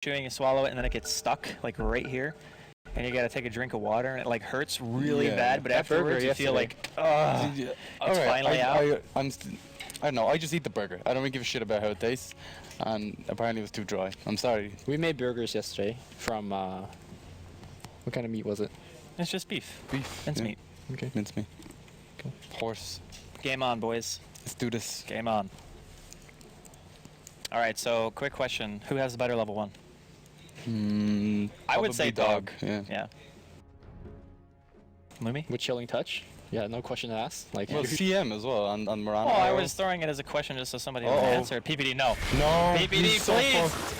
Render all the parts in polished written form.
chewing, you swallow it, and then it gets stuck like right here, and you gotta take a drink of water, and it like hurts really bad. But afterwards, you feel like, oh, it's finally out. I don't know. I just eat the burger. I don't really give a shit about how it tastes, and apparently it was too dry. I'm sorry. We made burgers yesterday from what kind of meat was it? It's just beef. Beef. Mincemeat. Okay. Mincemeat. Cool. Horse. Game on, boys. Let's do this. Game on. All right. So, quick question: who has the better level 1? I would say Dog. Yeah. Lumi? With Chilling Touch? Yeah, no question to ask. Like, well, CM as well on Morano. Oh, I was throwing it as a question just so somebody would answer. PPD, no. No. PPD, please.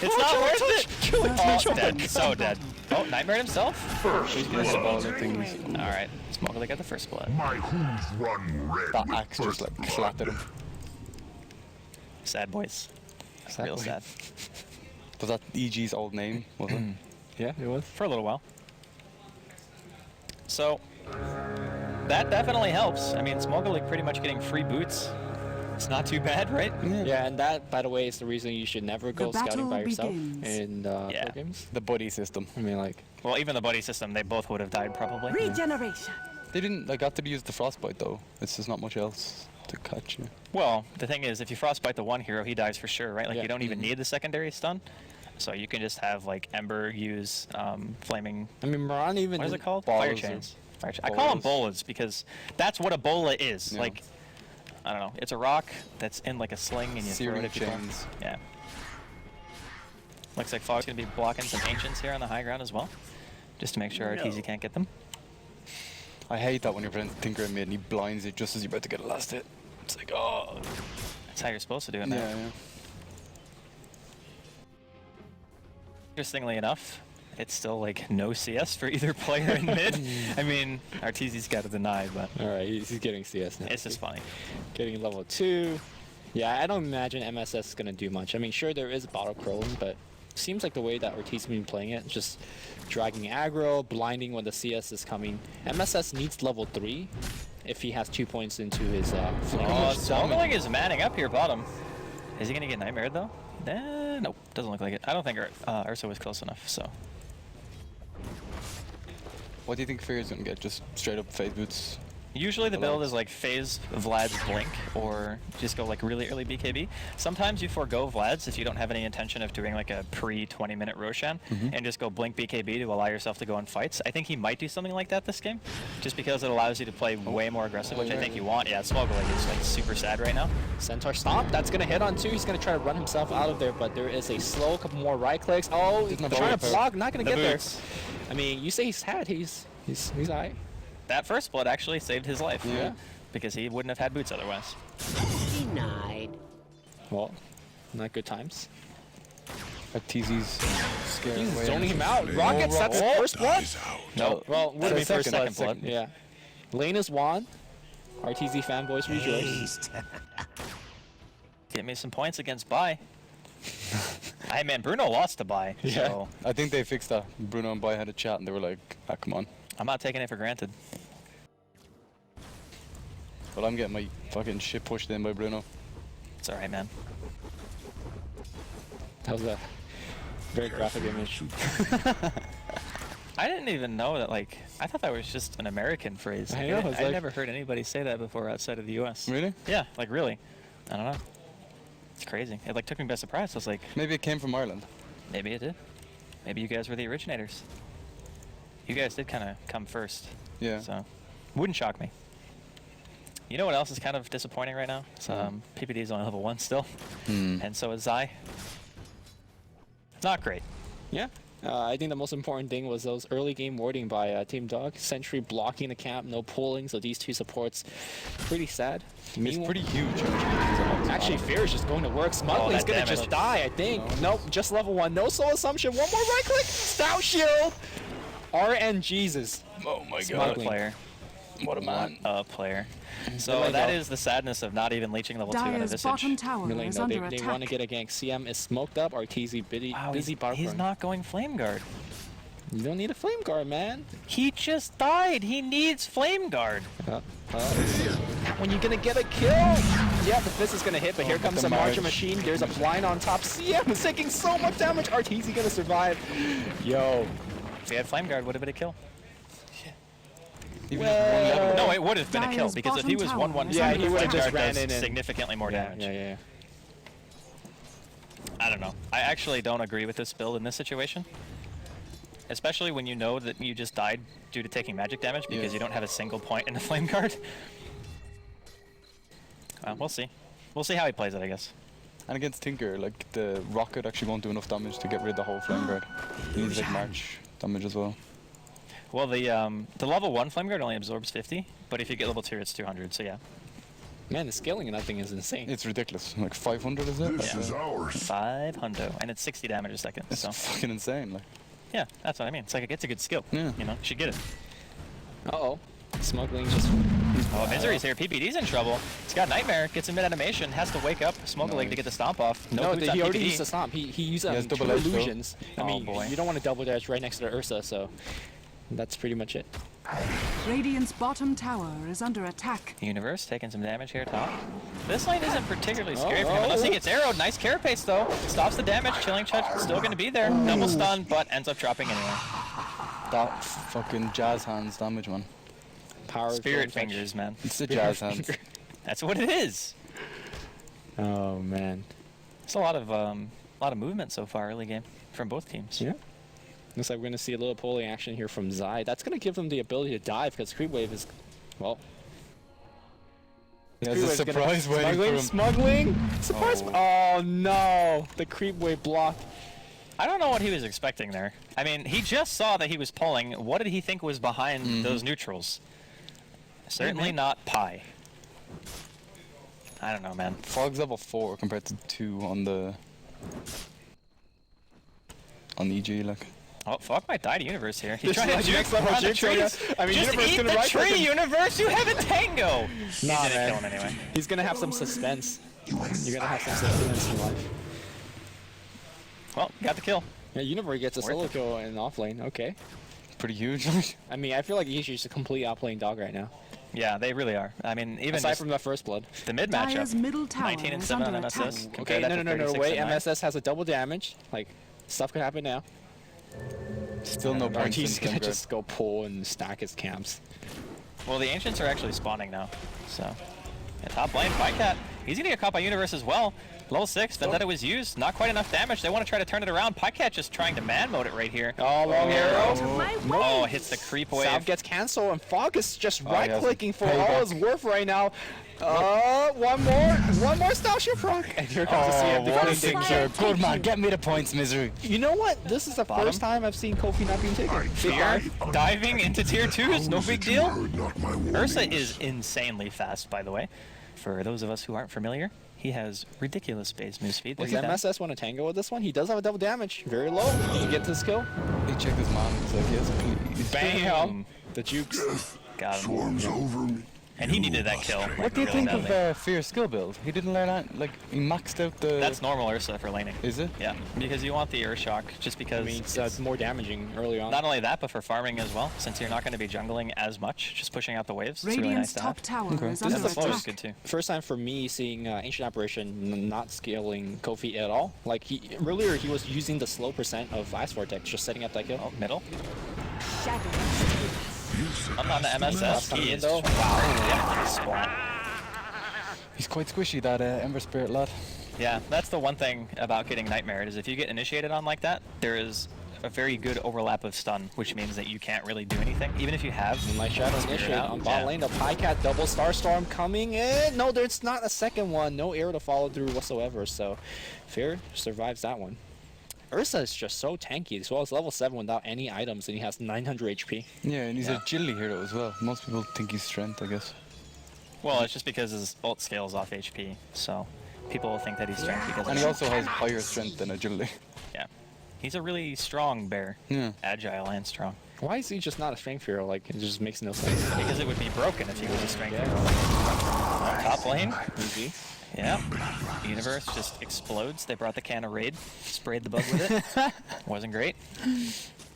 It's not worth it. Oh, dead. So dead. Oh, Nightmare himself? He's gonna spawn the things. All right. Smoggle got the first blood. My hooves run red. That axe just like slapped at him. Sad boys. Sad Real boy. sad. Was that EG's old name? Was it? yeah, it was. For a little while. So, that definitely helps. I mean, Smoggle pretty much getting free boots. It's not too bad, right? Yeah, and that, by the way, is the reason you should never go scouting by yourself in pro games. The buddy system. I mean, like... Well, even the buddy system, they both would have died probably. Regeneration. They didn't like got to use the frostbite though. It's just not much else to catch you. Well, the thing is, if you frostbite the one hero, he dies for sure, right? Like you don't even need the secondary stun. So you can just have like Ember use flaming. I mean, Moran even. What is it called? Fire chains. I call them bolas because that's what a bola is. Yeah. Like, I don't know. It's a rock that's in like a sling and you throw it at people. Chains. Yeah. Looks like Fog's gonna be blocking some ancients here on the high ground as well, just to make sure RTZ can't get them. I hate that when your friend's tinkering mid and he blinds it just as you're about to get a last hit. It's like, oh. That's how you're supposed to do it now. Yeah. Interestingly enough, it's still like no CS for either player in mid. I mean, RTZ's got to deny, but... Alright, he's getting CS now. It's just funny. Getting level 2. Yeah, I don't imagine MSS is going to do much. I mean, sure, there is bottle crawling, but seems like the way that Ortiz has been playing it, just dragging aggro, blinding when the CS is coming. MSS needs level 3 if he has 2 points into his flame. Oh, Smoggling is manning up here bottom. Is he going to get Nightmared though? Nope, doesn't look like it. I don't think Ursa was close enough, so. What do you think Fear's gonna get? Just straight up phase boots? Usually the build is like phase Vlad's Blink or just go like really early BKB. Sometimes you forego Vlad's if you don't have any intention of doing like a pre-20 minute Roshan and just go Blink BKB to allow yourself to go in fights. I think he might do something like that this game just because it allows you to play way more aggressive, which I think you want. Yeah, Smoggle is like super sad right now. Centaur Stomp, that's going to hit on 2. He's going to try to run himself out of there, but there is a slow, couple more right clicks. Oh, he's trying to block, not going to get there. I mean, you say he's sad, he's alright. That first blood actually saved his life. Yeah. Because he wouldn't have had boots otherwise. Denied. Well, not good times. TZ's scared He's away. zoning him out. Rockets, that's first blood? No. Well, would be first second blood. Yeah. Lane is won. RTZ fanboys rejoice. Get me some points against Bai. Hey man, Bruno lost to Bai. Yeah. So I think they fixed that. Bruno and Bai had a chat and they were like, ah, come on. I'm not taking it for granted. But I'm getting my fucking shit pushed in by Bruno. It's alright, man. That was a very graphic image. I didn't even know that, like, I thought that was just an American phrase. I know, I never heard anybody say that before outside of the US. Really? Yeah, like really. I don't know. It's crazy. It like took me by surprise. I was like, Maybe it came from Ireland. maybe it did. Maybe you guys were the originators. You guys did kind of come first. Yeah. So, wouldn't shock me. You know what else is kind of disappointing right now? It's, PPD is only level 1 still. And so is Zai. Not great. Yeah. I think the most important thing was those early game warding by Team Dog. Sentry blocking the camp, no pulling, so these 2 supports, pretty sad. It's pretty huge. Actually, Fear is just going to work. Smuggling's gonna just die, I think. Nope, just level 1. No soul assumption. One more right click. Stout shield. RN Jesus. Oh my Smart player. What a man. What a player. So that is the sadness of not even leeching level 2 in a Dyer's Visage. bottom tower is under they attack. want to get a gank. CM is smoked up. RTZ busy bar He's not going Flame Guard. You don't need a flame guard, man. He just died. He needs Flame Guard. When you gonna get a kill? Yeah, the fist is gonna hit, but here comes the Marcher Machine. There's a blind on top. CM is taking so much damage. Arteezy gonna survive. Yo. If he had Flame Guard, would have been a kill. Even just one level. No, it would have been a kill Dire's because if he was bottom 1-1, tower Yeah, he would've just ran in and- significantly more damage. Yeah. I don't know. I actually don't agree with this build in this situation. Especially when you know that you just died due to taking magic damage because you don't have a single point in the Flame Guard. We'll see. We'll see how he plays it, I guess. And against Tinker, like the rocket actually won't do enough damage to get rid of the whole Flame Guard. He needs like March damage as well. Well, the level 1 Flame Guard only absorbs 50, but if you get level 2, it's 200, so yeah. Man, the scaling in that thing is insane. It's ridiculous. Like 500 is it? This is ours. 500, and it's 60 damage a second, It's so. fucking insane. Like. Yeah, that's what I mean. It's like it's a good skill. Yeah. You know, you should get it. Uh-oh. Smuggling just... Oh, Misery's here. PPD's in trouble. He's got Nightmare. Gets him mid animation. Has to wake up Smuggling to get the stomp off. No, boots on he already PPD. used the stomp. He used has two double edge, though. illusions. I Oh, mean, boy. you don't want to double dash right next to the Ursa, so that's pretty much it. Radiant's bottom tower is under attack. Universe taking some damage here top. This lane isn't particularly scary for him unless he gets arrowed. Nice carapace though. Stops the damage. Chilling Touch still going to be there. Double stun, but ends up dropping anyway. That fucking jazz hands damage, man. Power Spirit Chilling Touch. fingers, man. It's the jazz hands. That's what it is. Oh man. It's a lot of movement so far early game from both teams. Yeah. Looks like we're gonna see a little polling action here from Zai. That's gonna give them the ability to dive because Creep Wave is, well. There's Creep a Wave's gonna- surprise waiting for him. Smuggling! Surprise! Oh no! The Creep Wave blocked. I don't know what he was expecting there. I mean, he just saw that he was pulling. What did he think was behind those neutrals? Certainly not Pi. I don't know, man. Fog's level 4 compared to 2 on the EG, like. Oh, Fog might die to Universe here. He's This trying is to like juke next level around the juke, so trees. yeah. I mean, Just Universe eat gonna the right tree, click him. Universe! You have a tango! He Nah, didn't man. kill him anyway. He's gonna have some suspense. You're gonna have some suspense in life. Well, got the kill. Yeah, Universe gets a Worth solo it. kill in off lane. Okay. Pretty huge. I mean, I feel like he's just a complete outplaying dog right now. Yeah, they really are. I mean, even Aside just from the first blood. the mid Dire's matchup. middle tower 19 and is 7 under on attack. MSS. Okay, Compare that no, to 36 wait. and 9. MSS has a double damage. Like, stuff could happen now. Still no points in Arteezy's gonna Flame Guard. just go pull and stack his camps. Well, the Ancients are actually spawning now, so. Yeah, top lane, Bycat. He's gonna get caught by Universe as well. Level 6, Vendetta was used. Not quite enough damage. They want to try to turn it around. Pycat just trying to man mode it right here. Oh, long arrow. Oh, hits the creep wave. South gets cancelled, and Fog is just he has right-clicking for payback. all his worth right now. One more Starship Frog. And here comes the CM what a defending. picture. Good man, get me the points, Misery. You know what? This is the Bottom. first time I've seen Kofi not being taken. Fear diving into tier 2s, no big deal. Not my warning. Ursa is insanely fast, by the way. For those of us who aren't familiar, he has ridiculous base move speed. Does 30,000. MSS want to tango with this one? He does have a double damage. Very low. Did you get this kill? He checked his man. He's like, yes, please. Bam! The jukes. Got him. Swarms over me. And he needed that kill. What do you really think of badly. Fear's skill build? He didn't learn that. Like, he maxed out the. That's normal Ursa for laning. Is it? Yeah, because you want the Urshock, just because I mean, it's it's more damaging early on. not only that, but for farming as well, since you're not going to be jungling as much, just pushing out the waves. It's really nice Radiant's to top have. tower is This under And the flow is attack. good too. First time for me seeing Ancient Apparition not scaling Kofi at all. Like, earlier he was using the slow percent of Ice Vortex, just setting up that kill. Oh, middle. Use I'm on the MSS. He is. Wow. Yeah, splat. He's quite squishy, that Ember Spirit lad. Yeah, that's the one thing about getting Nightmare is if you get initiated on like that, there is a very good overlap of stun, which means that you can't really do anything, even if you have. Nice Shadow Spirit Initiate out. on bot Yeah. lane. The Pycat double Starstorm coming in. No, there's not a second one. No arrow to follow through whatsoever. So, Fear survives that one. Ursa is just so tanky, as well as level 7 without any items, and he has 900 HP. Yeah, and he's Yeah. a agility hero as well. Most people think he's strength, I guess. Well, it's just because his ult scales off HP, so people will think that he's strength because And of he that. also has higher strength than agility. Yeah. He's a really strong bear. Yeah. Agile and strong. Why is he just not a strength hero? Like, it just makes no sense. Because it would be broken if he was a strength Yeah. hero. Top lane. Easy. Yeah. Universe just explodes. They brought the can of Raid, sprayed the bug with it. Wasn't great.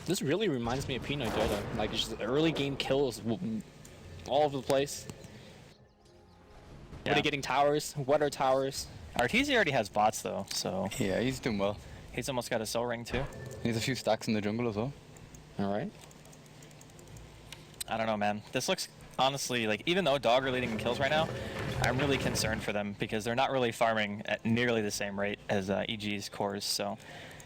This really reminds me of Pinoy Dota. Like, it's just early game kills all over the place. What are they getting towers? What are towers? Arteezy already has bots though, so Yeah, he's doing well. he's almost got a soul ring too. He has a few stacks in the jungle as well. All right. I don't know, man. This looks honestly like, even though Dog are leading in kills right now, I'm really concerned for them because they're not really farming at nearly the same rate as EG's cores. So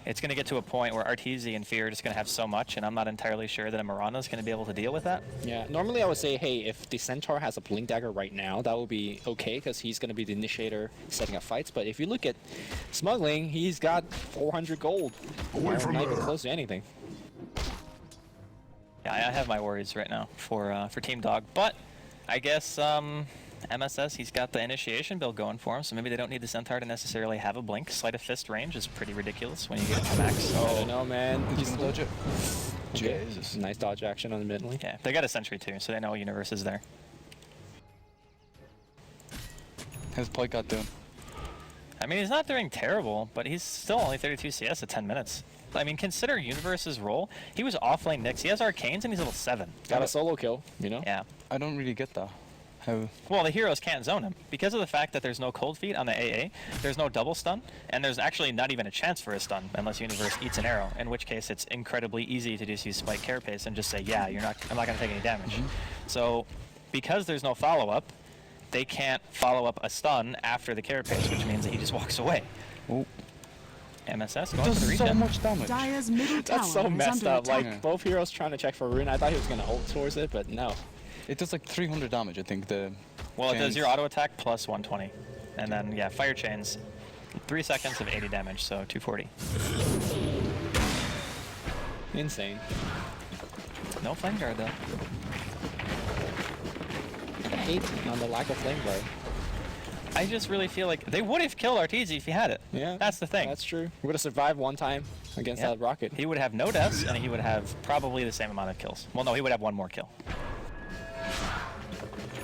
it's going to get to a point where Arteezy and Fear are just going to have so much, and I'm not entirely sure that a Mirana is going to be able to deal with that. Yeah, normally I would say, hey, if the Centaur has a Blink Dagger right now, that would be okay because he's going to be the initiator setting up fights. But if you look at Smuggling, he's got 400 gold. Away from not even there. close to anything. Yeah, I have my worries right now for Team Dog, but I guess MSS, he's got the initiation build going for him, so maybe they don't need the Centaur to necessarily have a blink. Sleight of Fist range is pretty ridiculous when you get it to max. I don't know, man. He's gonna dodge it. Okay. Jesus. Nice dodge action on the mid lane. Yeah, they got a sentry too, so they know Universe is there. How's Poikat doing? I mean, he's not doing terrible, but he's still only 32 CS at 10 minutes. I mean, consider Universe's role. He was offlane Nyx. He has Arcanes and he's level 7. Got a solo kill, you know? Yeah. I don't really get that. How? Well, the heroes can't zone him. Because of the fact that there's no cold feet on the AA, there's no double stun, and there's actually not even a chance for a stun unless Universe eats an arrow, in which case it's incredibly easy to just use Spike Carapace and just say, yeah, I'm not going to take any damage. So, because there's no follow-up, they can't follow up a stun after the Carapace, which means that he just walks away. Oh. MSS It going for the does so regen. much damage. Dire's middle tower That's so is messed under up. Like, attack. Yeah. both heroes trying to check for Rune. I thought he was going to ult towards it, but no. It does like 300 damage, I think. Well, it does chains. your auto attack plus 120. And then, yeah, fire chains, 3 seconds of 80 damage, so 240. Insane. No flame guard, though. I hate on the lack of flame guard. I just really feel like they would have killed Arteezy if he had it. Yeah. That's the thing. That's true. We would have survived one time against Yep. that rocket. He would have no deaths, and he would have probably the same amount of kills. Well, no, he would have one more kill.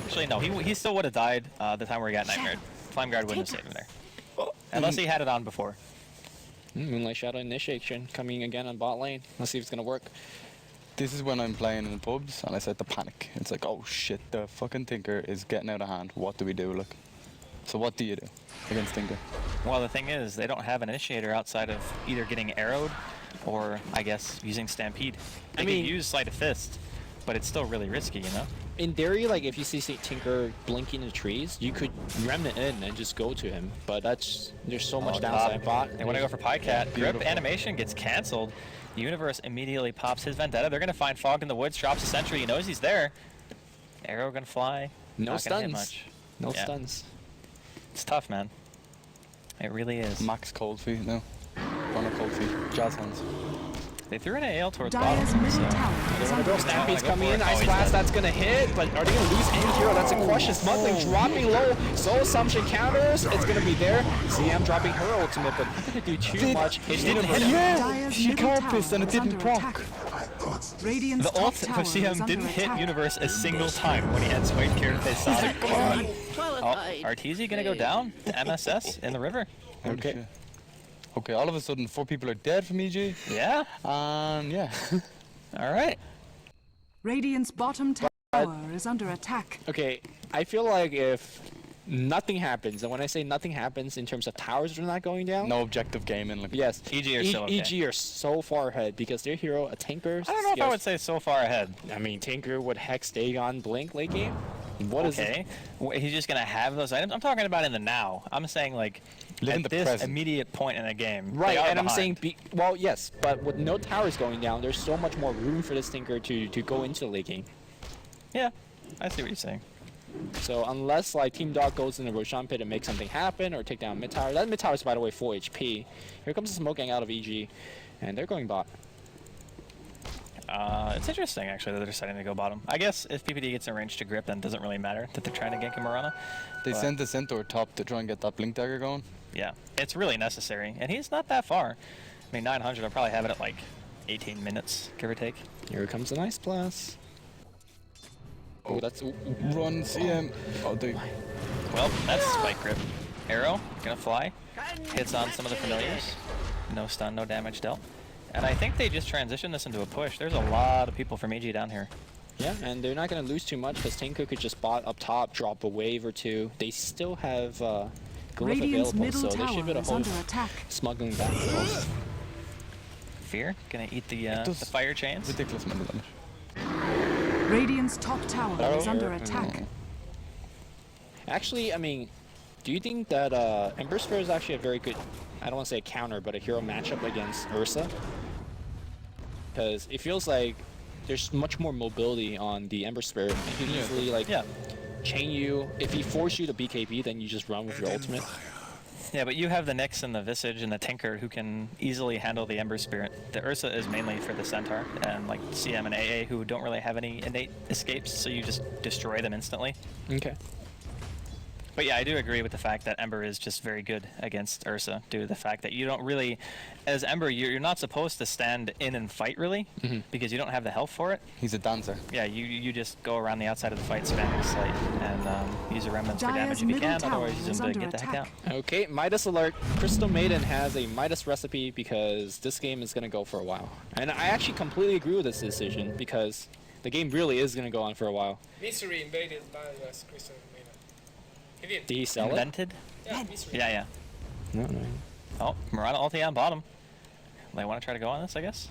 Actually, no, he still would have died the time where he got nightmared. Flame guard wouldn't have saved him there. Unless he had it on before. Moonlight Shadow initiation coming again on bot lane. Let's see if it's going to work. This is when I'm playing in the pubs and I start to panic. It's like, oh shit, the fucking Tinker is getting out of hand. What do we do? Look. So what do you do against Tinker? Well, the thing is, they don't have an initiator outside of either getting arrowed or, I guess, using Stampede. They I mean- could use Sleight of Fist, but it's still really risky, you know? In theory, like if you see Tinker blinking in the trees, you could remnant in and just go to him. But there's so much downside. Bot. They want to go for Pycat. Grip Beautiful. animation gets canceled. Universe immediately pops his Vendetta. They're going to find Fog in the woods, drops a sentry. He knows he's there. Arrow going to fly. No Not gonna hit stuns. much. No Yeah. stuns. It's tough, man. It really is. Max cold feet, no. Or not cold feet, jazz hands. They threw an AL towards Dire's bottom. middle So. tower is under attack. Stampede's go coming for in. it. Ice Oh, he's Blast, dead. that's gonna hit, but are they gonna lose any hero? That's a question. Smuggling dropping low. Soul Assumption counters. It's gonna be there. CM dropping her ultimate, but not gonna do too much. It didn't hit him. Yeah! Dire's She middle carpus tower and it is didn't under proc. attack. Radiant's The top ult tower for is CM under didn't hit attack. Universe a single time when he had Spike Carapace Sonic. Twilight Oh, Arteezy gonna go down to MSS in the river. Holy Okay. shit. Okay, all of a sudden 4 people are dead from EG. Yeah. And yeah. All right. Radiant's bottom tower is under attack. Okay, I feel like if nothing happens, and when I say nothing happens in terms of towers are not going down, No objective gaming. Like, yes, EG are still okay. EG are so far ahead because their hero, a tanker. I don't know if I would say so far ahead. I mean, Tinker would Hex Dagon Blink late game. What is Okay. He's just gonna have those items. I'm talking about in the now. I'm saying like Live in at the this present. immediate point in the game. they Right, are and I'm behind. saying, well, yes, but with no towers going down, there's so much more room for this Tinker to go into the late game. Yeah, I see what you're saying. So unless like Team Dog goes in the Roshan pit and makes something happen or take down mid tower, that mid tower is by the way full HP. Here comes the smoking out of EG, and they're going bot. It's interesting actually that they're deciding to go bottom. I guess if PPD gets in range to grip, then it doesn't really matter that they're trying to gank a Mirana. They But- sent the Centaur top to try and get that Blink Dagger going. Yeah, it's really necessary, and he's not that far. I mean, 900. I'll probably have it at like 18 minutes, give or take. Here comes the nice plus. Oh, that's Run, CM. Oh, dude. Well, that's spike grip. Arrow gonna fly. Hits on some of the familiars. No stun, no damage dealt. And I think they just transitioned this into a push. There's a lot of people from EG down here. Yeah, and they're not going to lose too much because Tinker could just bot up top, drop a wave or two. They still have Glyph Radiant's available, middle so they should be tower able is to hold under attack. smuggling back the most. Fear gonna eat the does fire chains. Ridiculous amount of damage. Radiant's top tower is under attack. Actually, I mean, do you think that Ember Sphere is actually a very good, I don't want to say a counter, but a hero matchup against Ursa? Because it feels like there's much more mobility on the Ember Sphere. He can easily like chain you. If he forces you to BKB, then you just run with your ultimate. Yeah, but you have the Nyx and the Visage and the Tinker who can easily handle the Ember Spirit. The Ursa is mainly for the Centaur and like CM and AA who don't really have any innate escapes, so you just destroy them instantly. Okay. But yeah, I do agree with the fact that Ember is just very good against Ursa due to the fact that you don't really, as Ember, you're not supposed to stand in and fight really because you don't have the health for it. He's a dancer. Yeah, you just go around the outside of the fight spamming Slate and use your remnants for Dire's damage if you middle can, tower otherwise use is them to under get the heck out. attack. Okay, Midas alert. Crystal Maiden has a Midas recipe because this game is going to go for a while. And I actually completely agree with this decision because the game really is going to go on for a while. Misery invaded Midas Crystal Maiden. He did. Did he sell it? Invented? Yeah, Misery. Yeah. No. Oh, Mirana ulti on bottom. They want to try to go on this, I guess?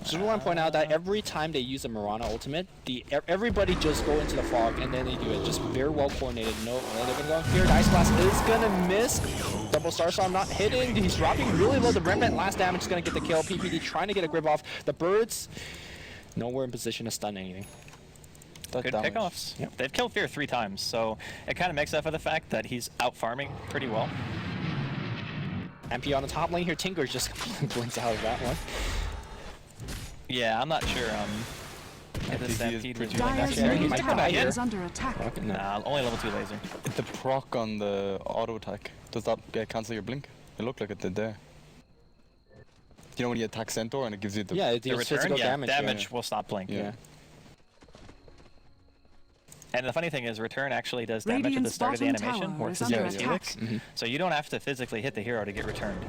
Just want to point out that every time they use a Mirana ultimate, everybody just go into the fog and then they do it. Just very well coordinated. No, they're gonna go here. Ice Blast is gonna miss. Double Star Storm not hitting. He's dropping really low. The Remnant last damage is gonna get the kill. PPD trying to get a grip off. The birds nowhere in position to stun anything. That Good damage. pickoffs. Yep. They've killed Fear 3 times, so it kind of makes up for the fact that he's out farming pretty well. MP on the top lane here. Tinker just blinks out of that one. Yeah, I'm not sure if think the he is Stampede was pretty doing Dire's that. He middle might come tower back in. is under attack. Nah, only level 2 laser. The proc on the auto attack, does that cancel your blink? It looked like it did there. You know when you attack Centaur and it gives you the... Yeah, it The deals return, physical yeah, damage. will stop blink. Yeah. And the funny thing is, return actually does damage at the Radiant's start of the bottom animation, tower where is it's under just attack. Helix. So you don't have to physically hit the hero to get returned.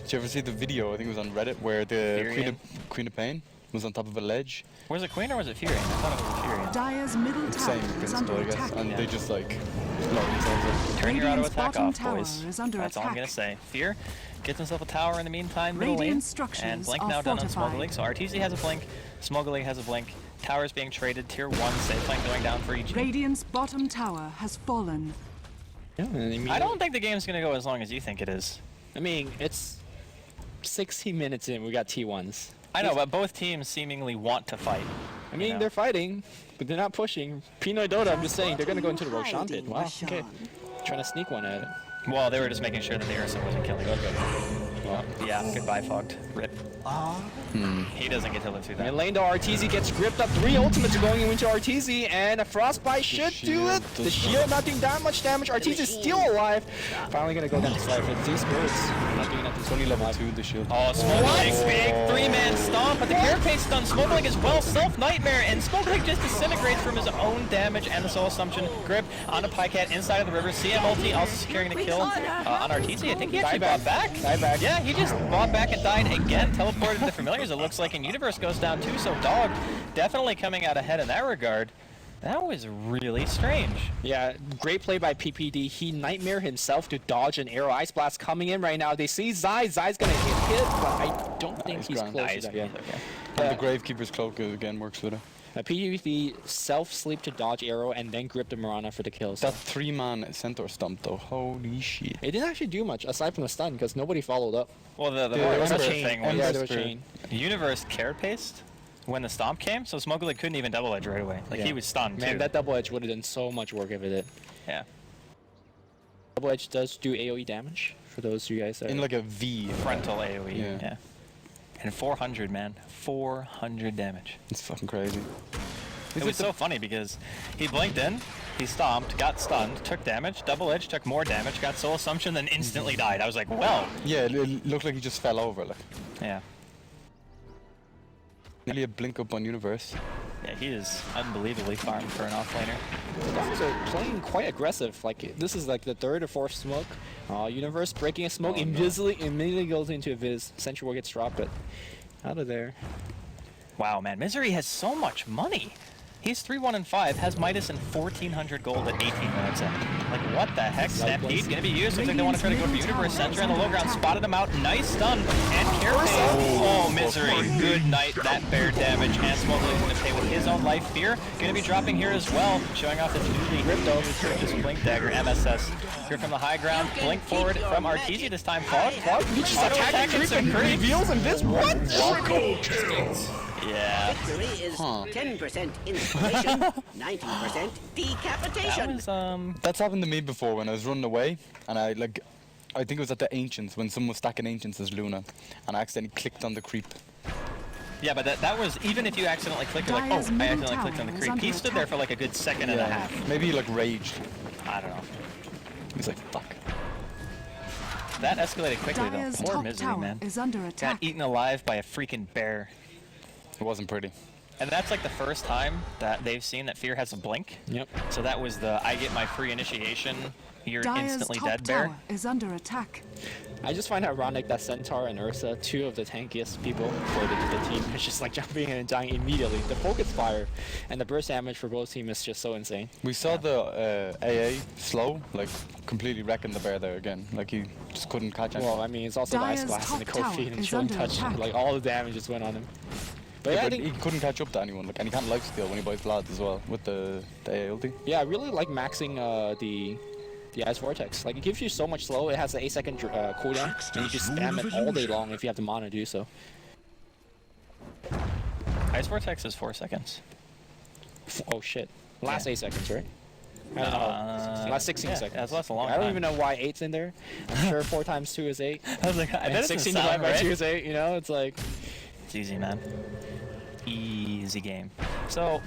Did you ever see the video, I think it was on Reddit, where the Queen of Pain was on top of a ledge? Was it Queen or was it Furion? I thought it was Furion. Dire's middle tower Same is principle, under I guess. attack. And Yeah. they just like blow themselves up. Turn your auto Radiant's attack bottom off, tower boys. is under That's all I'm attack. gonna say. Fear gets himself a tower in the meantime, middle lane. Radiant And structures Blink are now done on fortified. Smoggly. So RTZ has a blink, Smoggly has a blink. Towers being traded, tier 1, safe lane going down for each. Radiant's bottom tower has fallen. Yeah, and I don't think the game's gonna go as long as you think it is. I mean, it's 60 minutes in. We got T1s. I know, but both teams seemingly want to fight. I mean, know. they're fighting, but they're not pushing. Pinoy Dota, I'm just saying, they're going to go into the Roshan pit. Wow, okay. Trying to sneak one at it. Well, they were just making sure that the Ursa wasn't killing him. Well, Yeah, goodbye, Fogged. Rip. He doesn't get to live through that. mid lane to RTZ gets gripped up. 3 ultimates are going into RTZ, and a Frostbite should do it. The shield not doing that much damage. RTZ is still alive. Finally going to go down to Slife. And these birds not doing nothing. It's only level 2, the shield. Oh, Smokeling, big 3-man stomp, but the Carapace stun Smokeling as well. Self-Nightmare, and Smokeling just disintegrates from his own damage and the Soul Assumption grip on a Pycat inside of the river. CM ulti also securing the kill on RTZ. I think he actually bought back. Dieback. Yeah, he just bought back and died again. Teleported to Familiars, it looks like, and Universe goes down too, so Dog definitely coming out ahead in that regard. That was really strange. Yeah, great play by PPD. He Nightmare himself to dodge an arrow. Ice Blast coming in right now. They see Zai. Zai's going to get hit, but I don't think he's he's gone. close Nice. to that. Yeah. Okay. And the Gravekeeper's Cloak again works with it. PPD self-sleep to dodge arrow and then grip the Mirana for the kills. That 3-man Centaur stump though, holy shit. It didn't actually do much aside from the stun because nobody followed up. Well, the there was a Ember chain. thing Yeah, was there was a Spirit. chain. Universe carapaced when the stomp came, so Smokeling couldn't even double edge right away. Like, Yeah. he was stunned, Man, too. that double edge would have done so much work if it did. Yeah. Double edge does do AoE damage for those of you guys that In like a V. Frontal AoE. Yeah. Yeah. And 400, man. 400 damage. It's fucking crazy. It was so funny because he blinked in, he stomped, got stunned, took damage, double edge, took more damage, got Soul Assumption, then instantly died. I was like, well, Yeah, it looked like he just fell over. Like yeah. nearly a blink up on Universe. Yeah, he is unbelievably farmed for an offlaner. Dogs are playing quite aggressive. Like this is like the 3rd or 4th smoke. Universe breaking a smoke, Oh, no. immediately goes into a Viz. Sentry War gets dropped, but out of there. Wow, man, Misery has so much money. He's 3-1-5, has Midas and 1,400 gold at 18 minutes in. Like, what the heck? Stampede gonna be used. Looks like they want to try to go for Universe Center in the low ground. Spotted him out. Nice stun. And Careful. Oh, Misery. Good night. That bear damage. And Smoke's gonna pay with his own life. Fear gonna be dropping here as well. Showing off his newly purchased Blink Dagger. MSS. Here from the high ground. Blink forward from Arteezy this time. Fog. He just attacked creep and reveals and this. What? Yeah. Victory is 10% inspiration, 90% decapitation. That was, That's happened to me before when I was running away, and I think it was at the Ancients when someone was stacking Ancients as Luna, and I accidentally clicked on the creep. Yeah, but that was, even if you accidentally click, you're like, oh, I accidentally clicked on the creep. He stood there for like a good second and a half. Maybe he like raged. I don't know. He's like, fuck. That escalated quickly though. Dire's Poor top Misery, tower man. is under Got attack. eaten alive by a freaking bear. It wasn't pretty. And that's like the first time that they've seen that Fear has a blink. Yep. So that was the, I get my free initiation, you're Dire's instantly top dead bear. tower is under attack. I just find it ironic that Centaur and Ursa, two of the tankiest people for the team, is just like jumping in and dying immediately. The focus fire and the burst damage for both teams is just so insane. We saw the AA slow, like completely wrecking the bear there again. Like he just couldn't catch anything. Well, I mean, it's also the Ice Dire's Blast and the top Cold tower Feet and is Chilling under Touch. attack. Like all the damage just went on him. But yeah, I but think, he couldn't catch up to anyone, like, and he can't lifesteal when he buys Vlad as well with the AA ulti. yeah, I really like maxing the Ice Vortex. Like, it gives you so much slow. It has an 8-second cooldown, and you just spam it all day long if you have the mana to do so. Ice Vortex is 4 seconds. Oh shit. Last Yeah. 8 seconds, right? I don't know. Last 16 yeah, seconds. that's lasts a long I don't time. even know why 8's in there. I'm sure 4 times 2 is 8. I was like, I And bet 16 it's divided by right? 2 is 8, you know? It's like... It's easy, man. Easy game. So,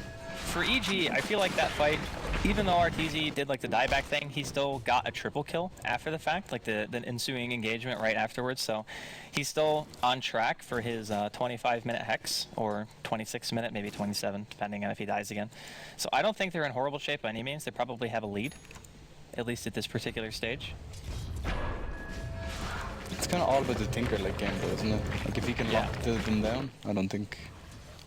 for EG, I feel like that fight, even though Arteezy did like the dieback thing, he still got a triple kill after the fact, like the ensuing engagement right afterwards. So, he's still on track for his 25-minute hex, or 26-minute, maybe 27, depending on if he dies again. So, I don't think they're in horrible shape by any means. They probably have a lead, at least at this particular stage. It's kind of all about the Tinker like game though, isn't it? Like if he can Yeah. lock them down, I don't think.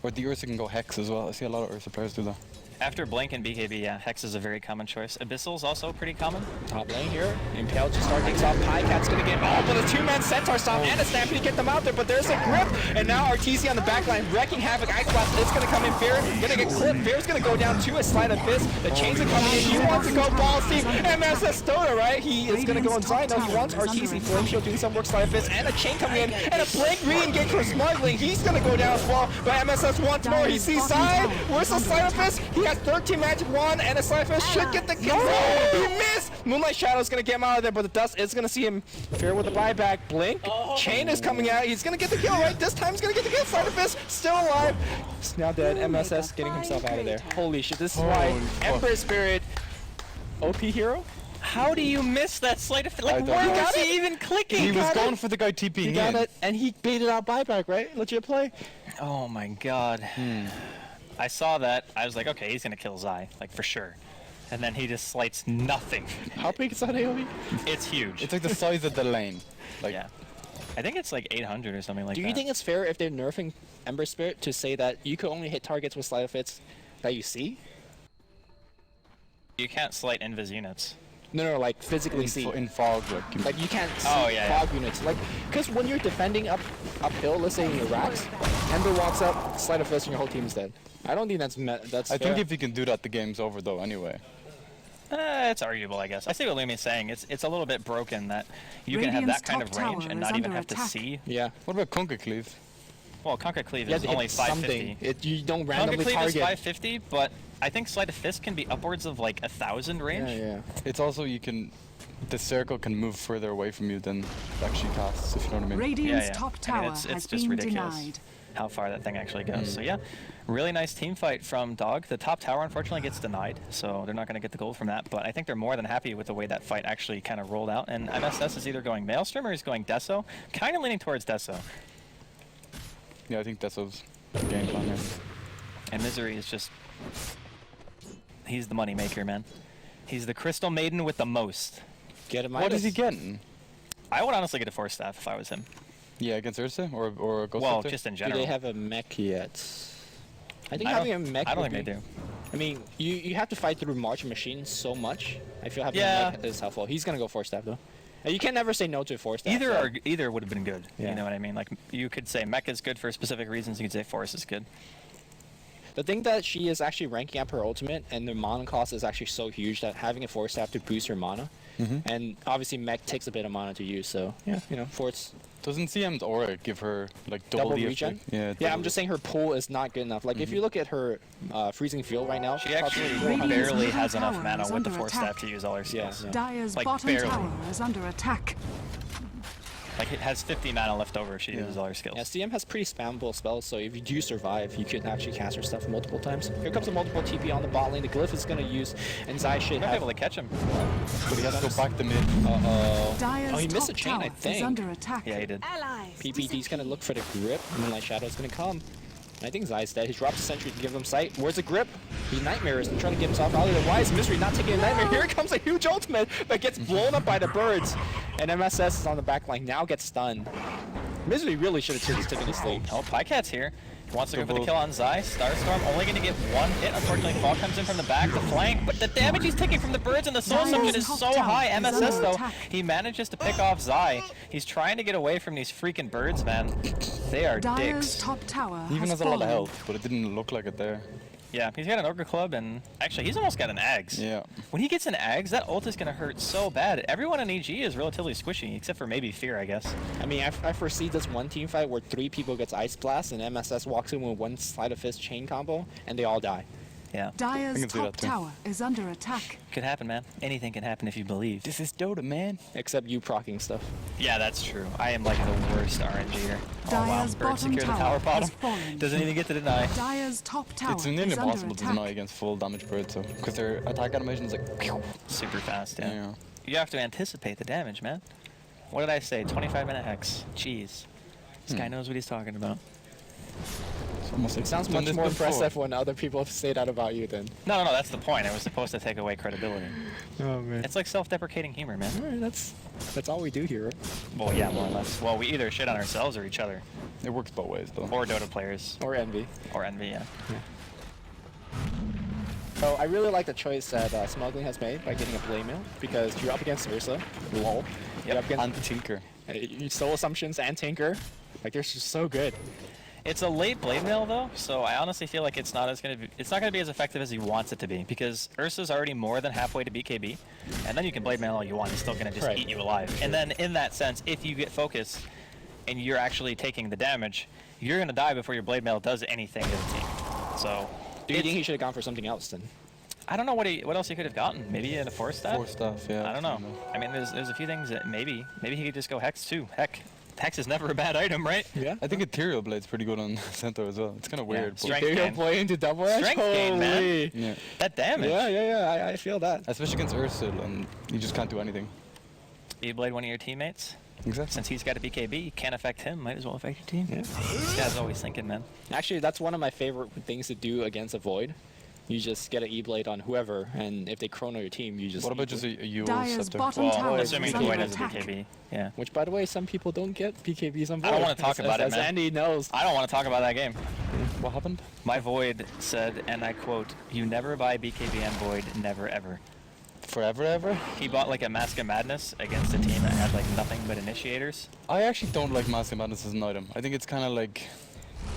Or the Ursa can go Hex as well. I see a lot of Ursa players do that. After Blink and BKB, yeah, Hex is a very common choice. Abyssal's also pretty common. Top lane here. Impale just start things off. Pycat's gonna get involved with a 2-man Centaur stomp and a Stampede to get them out there, but there's a grip. And now Arteezy on the back line wrecking havoc. Ice Blast is gonna come in. Fear gonna get clipped. Fear's gonna go down to a Sleight of Fist. The chains are coming in. He wants to go ball deep. MSS Dota, right? He is gonna go inside. No, he wants Arteezy. Flame Shield doing some work. Sleight of Fist and a chain coming in. And a Blink re-engage for smuggling. He's gonna go down as well. But MSS once more. He sees side. Where's the Sleight of Fist? He has 13 magic wand and a Sleight of Fist should get the kill. He missed. Moonlight Shadow's gonna get him out of there, but the dust is gonna see him. Fear with the buyback. Blink. Chain is coming out. He's gonna get the kill, right? This time he's gonna get the kill. Sleight of Fist still alive. He's now dead. MSS getting himself out of there. Holy shit. This is why Holy fuck. Emperor Spirit, OP hero. How do you miss that sleight of fist? Like, I don't where know. was he even clicking? He was got going it. for the guy TPing He got in. it, and he baited out buyback, right? Legit play. Oh my god. I saw that. I was like, okay, he's gonna kill Zai, like for sure. And then he just slights nothing. How big is that AoE? It's huge. It's like the size of the lane. Like, yeah. I think it's like 800 or something like Do that. you think it's fair if they're nerfing Ember Spirit to say that you could only hit targets with Sleight of Fist that you see? You can't slight invis units. No, like physically see. in fog, like, Like you can't see Oh, yeah, fog units. Like, because when you're defending uphill, let's say in your racks, Ember walks up, Sleight of Fist, and your whole team's dead. I don't think that's I fair. think if you can do that, the game's over though. Anyway. It's arguable, I guess. I see what Lumi's saying. It's a little bit broken that you can have Radiant's that kind of top range tower and is not even under have to attack. see. Yeah. What about Kunkka Cleave? Well, Conquer Cleave You is have to only hit something. 550. You don't Conquer randomly Cleave is target. 550, but I think Sleight of Fist can be upwards of like 1,000 range. Yeah. It's also the circle can move further away from you than it actually casts, if you know what I mean. Radiant's Yeah. top I mean, tower it's has just been ridiculous denied. how far that thing actually goes. So yeah, really nice team fight from Dog. The top tower unfortunately gets denied, so they're not going to get the gold from that, but I think they're more than happy with the way that fight actually kind of rolled out, and MSS is either going Maelstrom or he's going Deso. Kind of leaning towards Deso. Yeah, I think that's the game plan here. And Misery is just... He's the money maker, man. He's the Crystal Maiden with the most. Get him. What is he getting? I would honestly get a 4-staff if I was him. Yeah, against Ursa or Ghost Well, Hunter? just in Do general. they have a mech yet? I think I having a don't, mech I don't would think they be- do. I mean, you have to fight through March Machine so much. I feel having Yeah. a mech is helpful. He's gonna go 4-step though. And you can never say no to 4-step. so- Either would have been good. Yeah. You know what I mean? Like you could say mech is good for specific reasons. You could say force is good. The thing that she is actually ranking up her ultimate, and the mana cost is actually so huge that having a 4-step to boost her mana, and obviously mech takes a bit of mana to use. So yeah, you know, force. Doesn't CM's aura give her like double, Double the regen? effect? Yeah. Yeah, double I'm just saying her pull is not good enough. Like if you look at her freezing field right now, She actually probably 400. Radiant's barely middle has enough tower mana is with the under force attack. staff to use all her Yeah, skills. yeah. Dire's Like, bottom barely. tower is under attack. Like it has 50 mana left over. She uses all her skills. Yeah, CM has pretty spammable spells, so if you do survive, you can actually cast her stuff multiple times. Here comes a multiple TP on the bot lane. The Glyph is gonna use, and Zai should You're not have. able to catch him. But he has to go back to mid. Uh-oh. Dire's Oh, he missed top a chain, I tower is think. under attack. Yeah, he did. PPD's gonna look for the grip. Moonlight Shadow's gonna come. And I think Zai's dead. He drops a sentry to give him sight. Where's the grip? He nightmares and trying to get himself out of there. Why is Mystery not taking a nightmare? Here comes a huge ultimate that gets blown up by the birds. And MSS is on the back line, now gets stunned. Misery really should have took this lead. Oh, Pycat's here. Wants to go for the Double. kill on Zai. Starstorm only going to get one hit. Unfortunately, Fall comes in from the back, the flank, but the damage he's taking from the birds and the soul Dire's summon is top so tower high. is MSS, under though, attack. he manages to pick off Zai. He's trying to get away from these freaking birds, man. They are Dire's dicks. top tower He even has has a lot of fallen. health, but it didn't look like it there. Yeah, he's got an Ogre Club, and actually, he's almost got an Ags. Yeah. When he gets an Ags, that ult is going to hurt so bad. Everyone in EG is relatively squishy, except for maybe Fear, I guess. I mean, I foresee this one team fight where 3 people gets Ice Blast and MSS walks in with one sleight of fist chain combo and they all die. Yeah, Dire's can see top that too. tower is under attack. could happen, man. Anything can happen if you believe. This is Dota, man. Except you proccing stuff. Yeah, that's true. I am like the worst RNGer. Oh wow, Dire's Bird bottom secure the tower tower has bottom. fallen. Doesn't even get to deny. Dire's top tower It's nearly is under impossible to attack. deny against full damage birds, so because their attack animation is like. Pew. Super fast, yeah. Yeah. You have to anticipate the damage, man. What did I say? 25-minute hex. Jeez. This guy knows what he's talking about. It's almost like It sounds done much this more before. impressive when other people say that about you then. No, that's the point. It was supposed to take away credibility. Oh man. It's like self-deprecating humor, man. Alright, that's all we do here. Right? Well, yeah, more or less. Well, we either shit on ourselves or each other. It works both ways, though. Or Dota players. Or envy. Or envy, yeah. So I really like the choice that Smuggling has made by getting a Blade Mail because you're up against Ursa, lol. You're up against And Tinker. Soul Assumptions and Tinker. Like they're just so good. It's a late blade mail though, so I honestly feel like it's not gonna be as effective as he wants it to be because Ursa's already more than halfway to BKB, and then you can blade mail all you want. He's still gonna just Right. eat you alive. And then in that sense, if you get focused and you're actually taking the damage, you're gonna die before your blade mail does anything to the team. So Do you it's- think he should have gone for something else then? I don't know what else he could have gotten. Maybe in a force staff. Force staff, yeah. I don't know. I mean, there's a few things that maybe he could just go hex too. Heck, hex is never a bad item, right? Yeah. I think Ethereal Blade's pretty good on Centaur as well. It's kind of weird. but- Strength You're gain. play into double edge? Strength gain, man. Holy. Yeah. That damage. Yeah, I feel that. Especially against Ursul, and you just can't do anything. You blade one of your teammates. Exactly. Since he's got a BKB, can't affect him, might as well affect your team. Yeah. This guy's always thinking, man. Actually, that's one of my favorite things to do against a Void. You just get an E-Blade on whoever, and if they chrono your team, you just What about E-Blade. just a UO Dire's scepter? bottom Well, tower assuming is the under Void has a attack. BKB. Yeah. Which, by the way, some people don't get BKBs on Void. I don't wanna talk about it, as man. Andy knows. I don't want to talk about that game. What happened? My Void said, and I quote, "You never buy BKB on Void, never ever." Forever ever? He bought like a Mask of Madness against a team that had like nothing but initiators. I actually don't like Mask of Madness as an item. I think it's kind of like...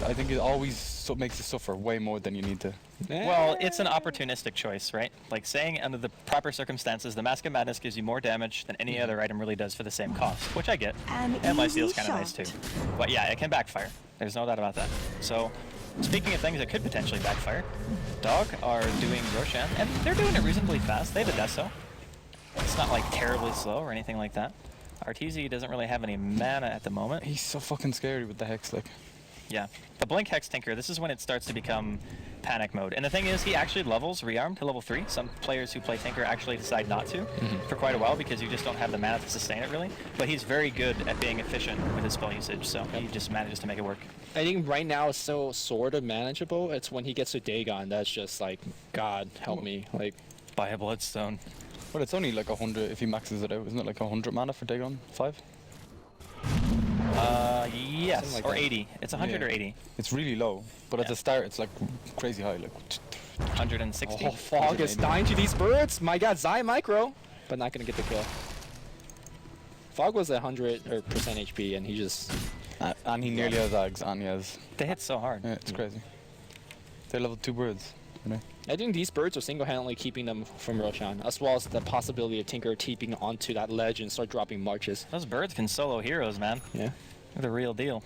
I think it always makes you suffer way more than you need to. Well, it's an opportunistic choice, right? Like saying under the proper circumstances, the Mask of Madness gives you more damage than any other item really does for the same cost, which I get. An And my easy steel's kind of nice too. shot. But yeah, it can backfire. There's no doubt about that. So, speaking of things that could potentially backfire, Dog are doing Roshan, and they're doing it reasonably fast. They have a Deso. It's not like terribly slow or anything like that. Arteezy doesn't really have any mana at the moment. He's so fucking scary with the Hex, like... Yeah. The Blink Hex Tinker, this is when it starts to become panic mode. And the thing is, he actually levels Rearm to level 3. Some players who play Tinker actually decide not to for quite a while because you just don't have the mana to sustain it really. But he's very good at being efficient with his spell usage, so he just manages to make it work. I think right now it's still sort of manageable. It's when he gets to Dagon that's just like, God help me. Like, Buy a Bloodstone. But it's only like 100 if he maxes it out, isn't it? Like 100 mana for Dagon 5? Yes, Something like or that. 80. It's 100 or Yeah. 80. It's really low, but at Yeah. the start it's like crazy high. Like 160. Oh, Fog is dying to these birds. My God, Zai micro, but not gonna get the kill. Fog was 100% HP, and he just and he nearly has Ags, and he has. They hit so hard. Yeah, it's crazy. They're level 2 birds. You know? I think these birds are single-handedly keeping them from Roshan, as well as the possibility of Tinker TPing onto that ledge and start dropping marches. Those birds can solo heroes, man. Yeah. They're the real deal.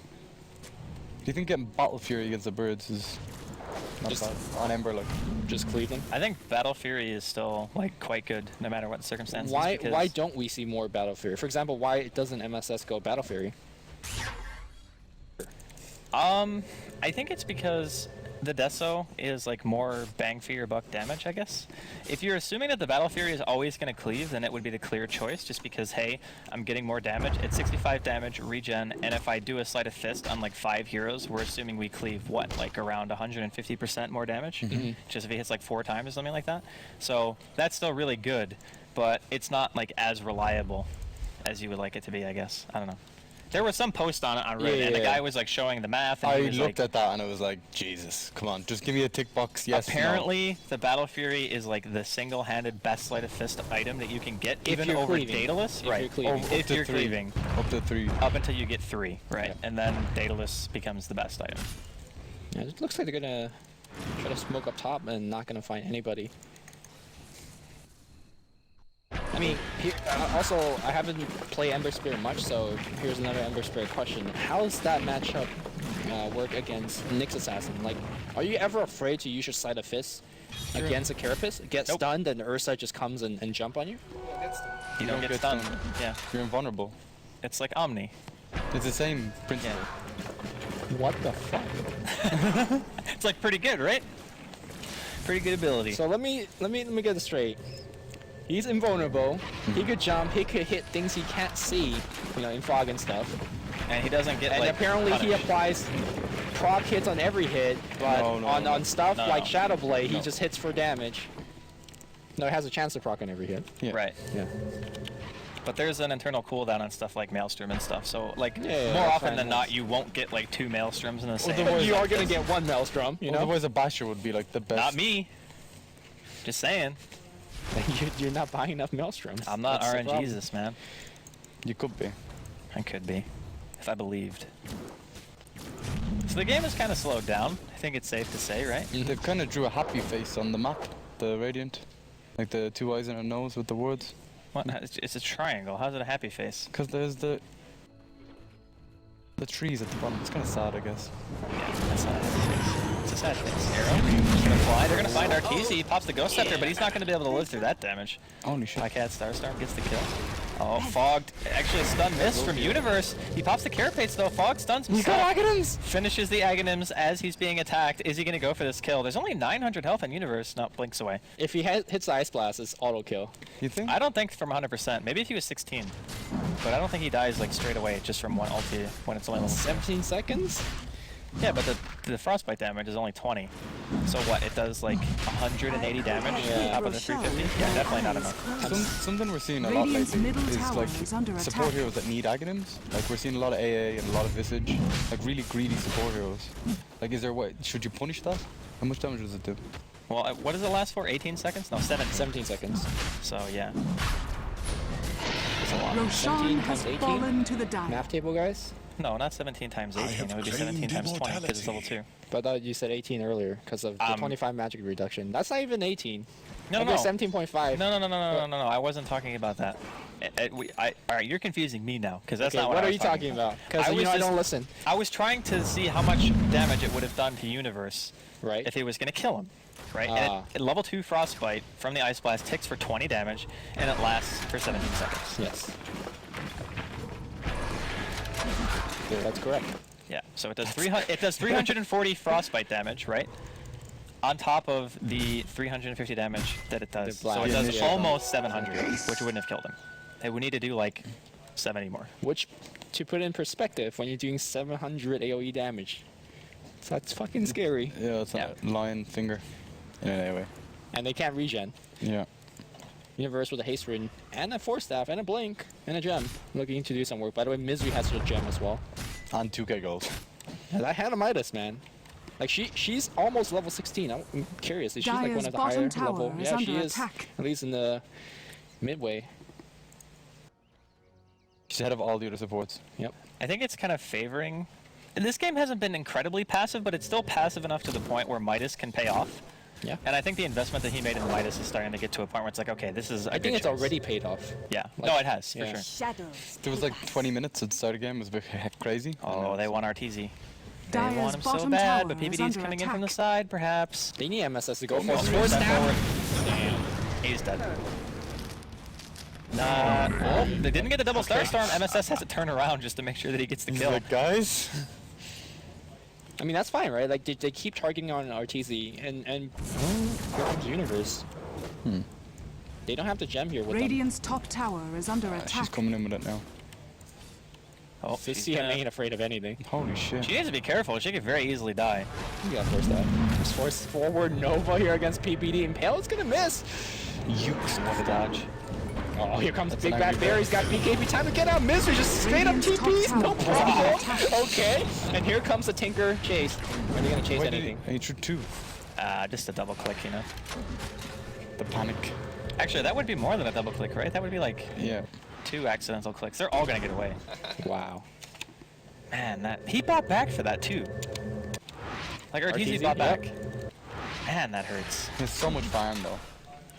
Do you think getting Battle Fury against the birds is not Just- bad? On Ember, like. Just cleave them. I think Battle Fury is still like quite good, no matter what the circumstances. Why because don't we see more Battle Fury? For example, why doesn't MSS go Battle Fury? I think it's because the Deso is like more bang for your buck damage, I guess. If you're assuming that the Battle Fury is always going to cleave, then it would be the clear choice, just because, hey, I'm getting more damage. It's 65 damage, regen, and if I do a Sleight of Fist on like 5 heroes, we're assuming we cleave, what, like around 150% more damage? Just if he hits like 4 times or something like that. So that's still really good, but it's not like as reliable as you would like it to be, I guess. I don't know. There was some post on it on Reddit, and the Yeah. guy was like showing the math. And I he was looked like, at that and I was like, Jesus, come on, just give me a tick box. Yes. no. apparently, the Battle Fury is like the single-handed best Sleight of Fist item that you can get, If even you're over cleaving. Daedalus. If you're cleaving. If Up to you're 3. cleaving, Up to 3. up until you get 3, right? Yeah. And then Daedalus becomes the best item. Yeah, it looks like they're gonna try to smoke up top and not gonna find anybody. I mean, also, I haven't played Ember Spirit much, so here's another Ember Spirit question. How does that matchup work against Nyx Assassin? Like, are you ever afraid to use your Sleight of Fist against a Carapace? Get Nope. stunned and Ursa just comes and jump on you? Yeah, that's the You don't get stunned. Yeah, You're invulnerable. it's like Omni. It's the same principle. What the fuck? It's like pretty good, right? Pretty good ability. So let me get this straight. He's invulnerable. He could jump. He could hit things he can't see, you know, in fog and stuff. and he doesn't get And like apparently he punished. applies proc hits on every hit, but No, on stuff No, like no. Shadow Blade, he No. just hits for damage. No, it has a chance to proc on every hit. Yeah. Right. Yeah. But there's an internal cooldown on stuff like Maelstrom and stuff. So like Yeah, more that's often fine, than yes. not, you won't get like 2 Maelstroms in the same. Otherwise- You are gonna get one Maelstrom, you know. Otherwise, a Basher would be like the best. Not me. Just saying. You're not buying enough Maelstroms. I'm not That's the problem. RNGesus, man. You could be. I could be, if I believed. So the game is kind of slowed down. I think it's safe to say, right? They've kind of drew a happy face on the map, the Radiant. Like the 2 eyes and a nose with the words. What? It's a triangle. How's it a happy face? Because there's the trees at the bottom. It's kind of sad, I guess. That's not a happy face. It's a sad face. Arrow. He's gonna fly. They're gonna find Arteezy. He pops the Ghost Scepter, but he's not gonna be able to live through that damage. Holy shit. Pycat Starstorm gets the kill. Oh, Fogged. Actually, a stun miss from Universe. He pops the Carapace though. Fog stuns himself. Aghanim's! Finishes the Aghanims as he's being attacked. Is he gonna go for this kill? There's only 900 health on Universe. No, blinks away. If he hits the Ice Blast, it's auto kill. You think? I don't think from 100%. Maybe if he was 16. But I don't think he dies like straight away just from one ulti when it's only level 17 seconds? Yeah, but the frostbite damage is only 20. So what? It does like 180 damage Yeah. up of the 350? Yeah, definitely not enough. Something we're seeing a lot Radiant's lately middle is tower like is under support attack. heroes that need Aghanims. Like we're seeing a lot of AA and a lot of Visage. Like really greedy support heroes. Like is there what? Should you punish that? How much damage does it do? Well, what does it last for? 18 seconds? No, 7. 17 seconds. So yeah. It's a lot. Roshan 17 has times 18? fallen to the die. Math table, guys? No, not 17 times 18. It would be 17 times 20 because it's level 2. But I thought you said 18 earlier because of the 25 magic reduction. That's not even 18. No, Okay, no. 17.5. No. I wasn't talking about that. All right, you're confusing me now because that's Okay, not what I are was you talking about? Because I you was know I just- don't listen. I was trying to see how much damage it would have done to Universe Right. if he was going to kill him. Right? Ah. And at level 2 Frostbite from the Ice Blast ticks for 20 damage and it lasts for 17 seconds. Yes. That's correct. Yeah, so it does 340 Frostbite damage, right? On top of the 350 damage that it does. The So it blast. does Yeah. almost 700, which wouldn't have killed him. It would need to do like 70 more. Which, to put in perspective, when you're doing 700 AoE damage, that's fucking scary. Yeah, it's Yeah. a lion finger. Yeah, anyway. And they can't regen. Yeah. Universe with a haste rune and a force staff and a blink and a gem. Looking to do some work. By the way, Misery has a gem as well. And 2k gold. And that Hannah Midas, man. Like she's almost level 16. I'm curious. Is she like one Dire's of the bottom higher tower level? is Yeah, she under is. attack. At least in the midway. She's ahead of all the other supports. Yep. I think it's kind of favoring. This game hasn't been incredibly passive, but it's still passive enough to the point where Midas can pay off. Yeah. And I think the investment that he made in Midas is starting to get to a point where it's like, okay, this is. I think it's already paid off. Yeah. like- No, it has for yeah. sure. Shadows. There was like 20 minutes at the start of the game. It was a bit crazy. Oh, they want RTZ. They Dire's want him so bottom bad, tower but is PBD's under coming in from the attack. side, perhaps. They need MSS to go for Oh, it. step Step forward. Damn. He's dead. Nah. Oh, they didn't get the double star storm. MSS has to turn around just to make sure that he gets the He's kill. like, guys. I mean, that's fine, right? Like, they keep targeting on RTZ, and here comes Universe. They don't have the gem here with Radiant's top tower is under She's attack. coming in with it now. Oh, them. she's CM gonna- ain't afraid of anything. Holy shit. She needs to be careful. She could very easily die. You gotta force that. Just force forward Nova here against PPD, and Pale's gonna miss. Ukes, what a dodge. Oh, here comes That's Big an Bad angry Bear. bear. He's got BKB. Time to get out. Mister just straight up Radiant's top TPs. No tower is under problem. attack. Okay. And here comes the Tinker chase. Are they gonna chase Why did anything? he threw 2. Just a double click, you know. The panic. Actually, that would be more than a double click, right? That would be like Yeah. 2 accidental clicks. They're all gonna get away. Wow. Man, that he bought back for that too. Like RTZ bought yep. back. Man, that hurts. There's so much farm though.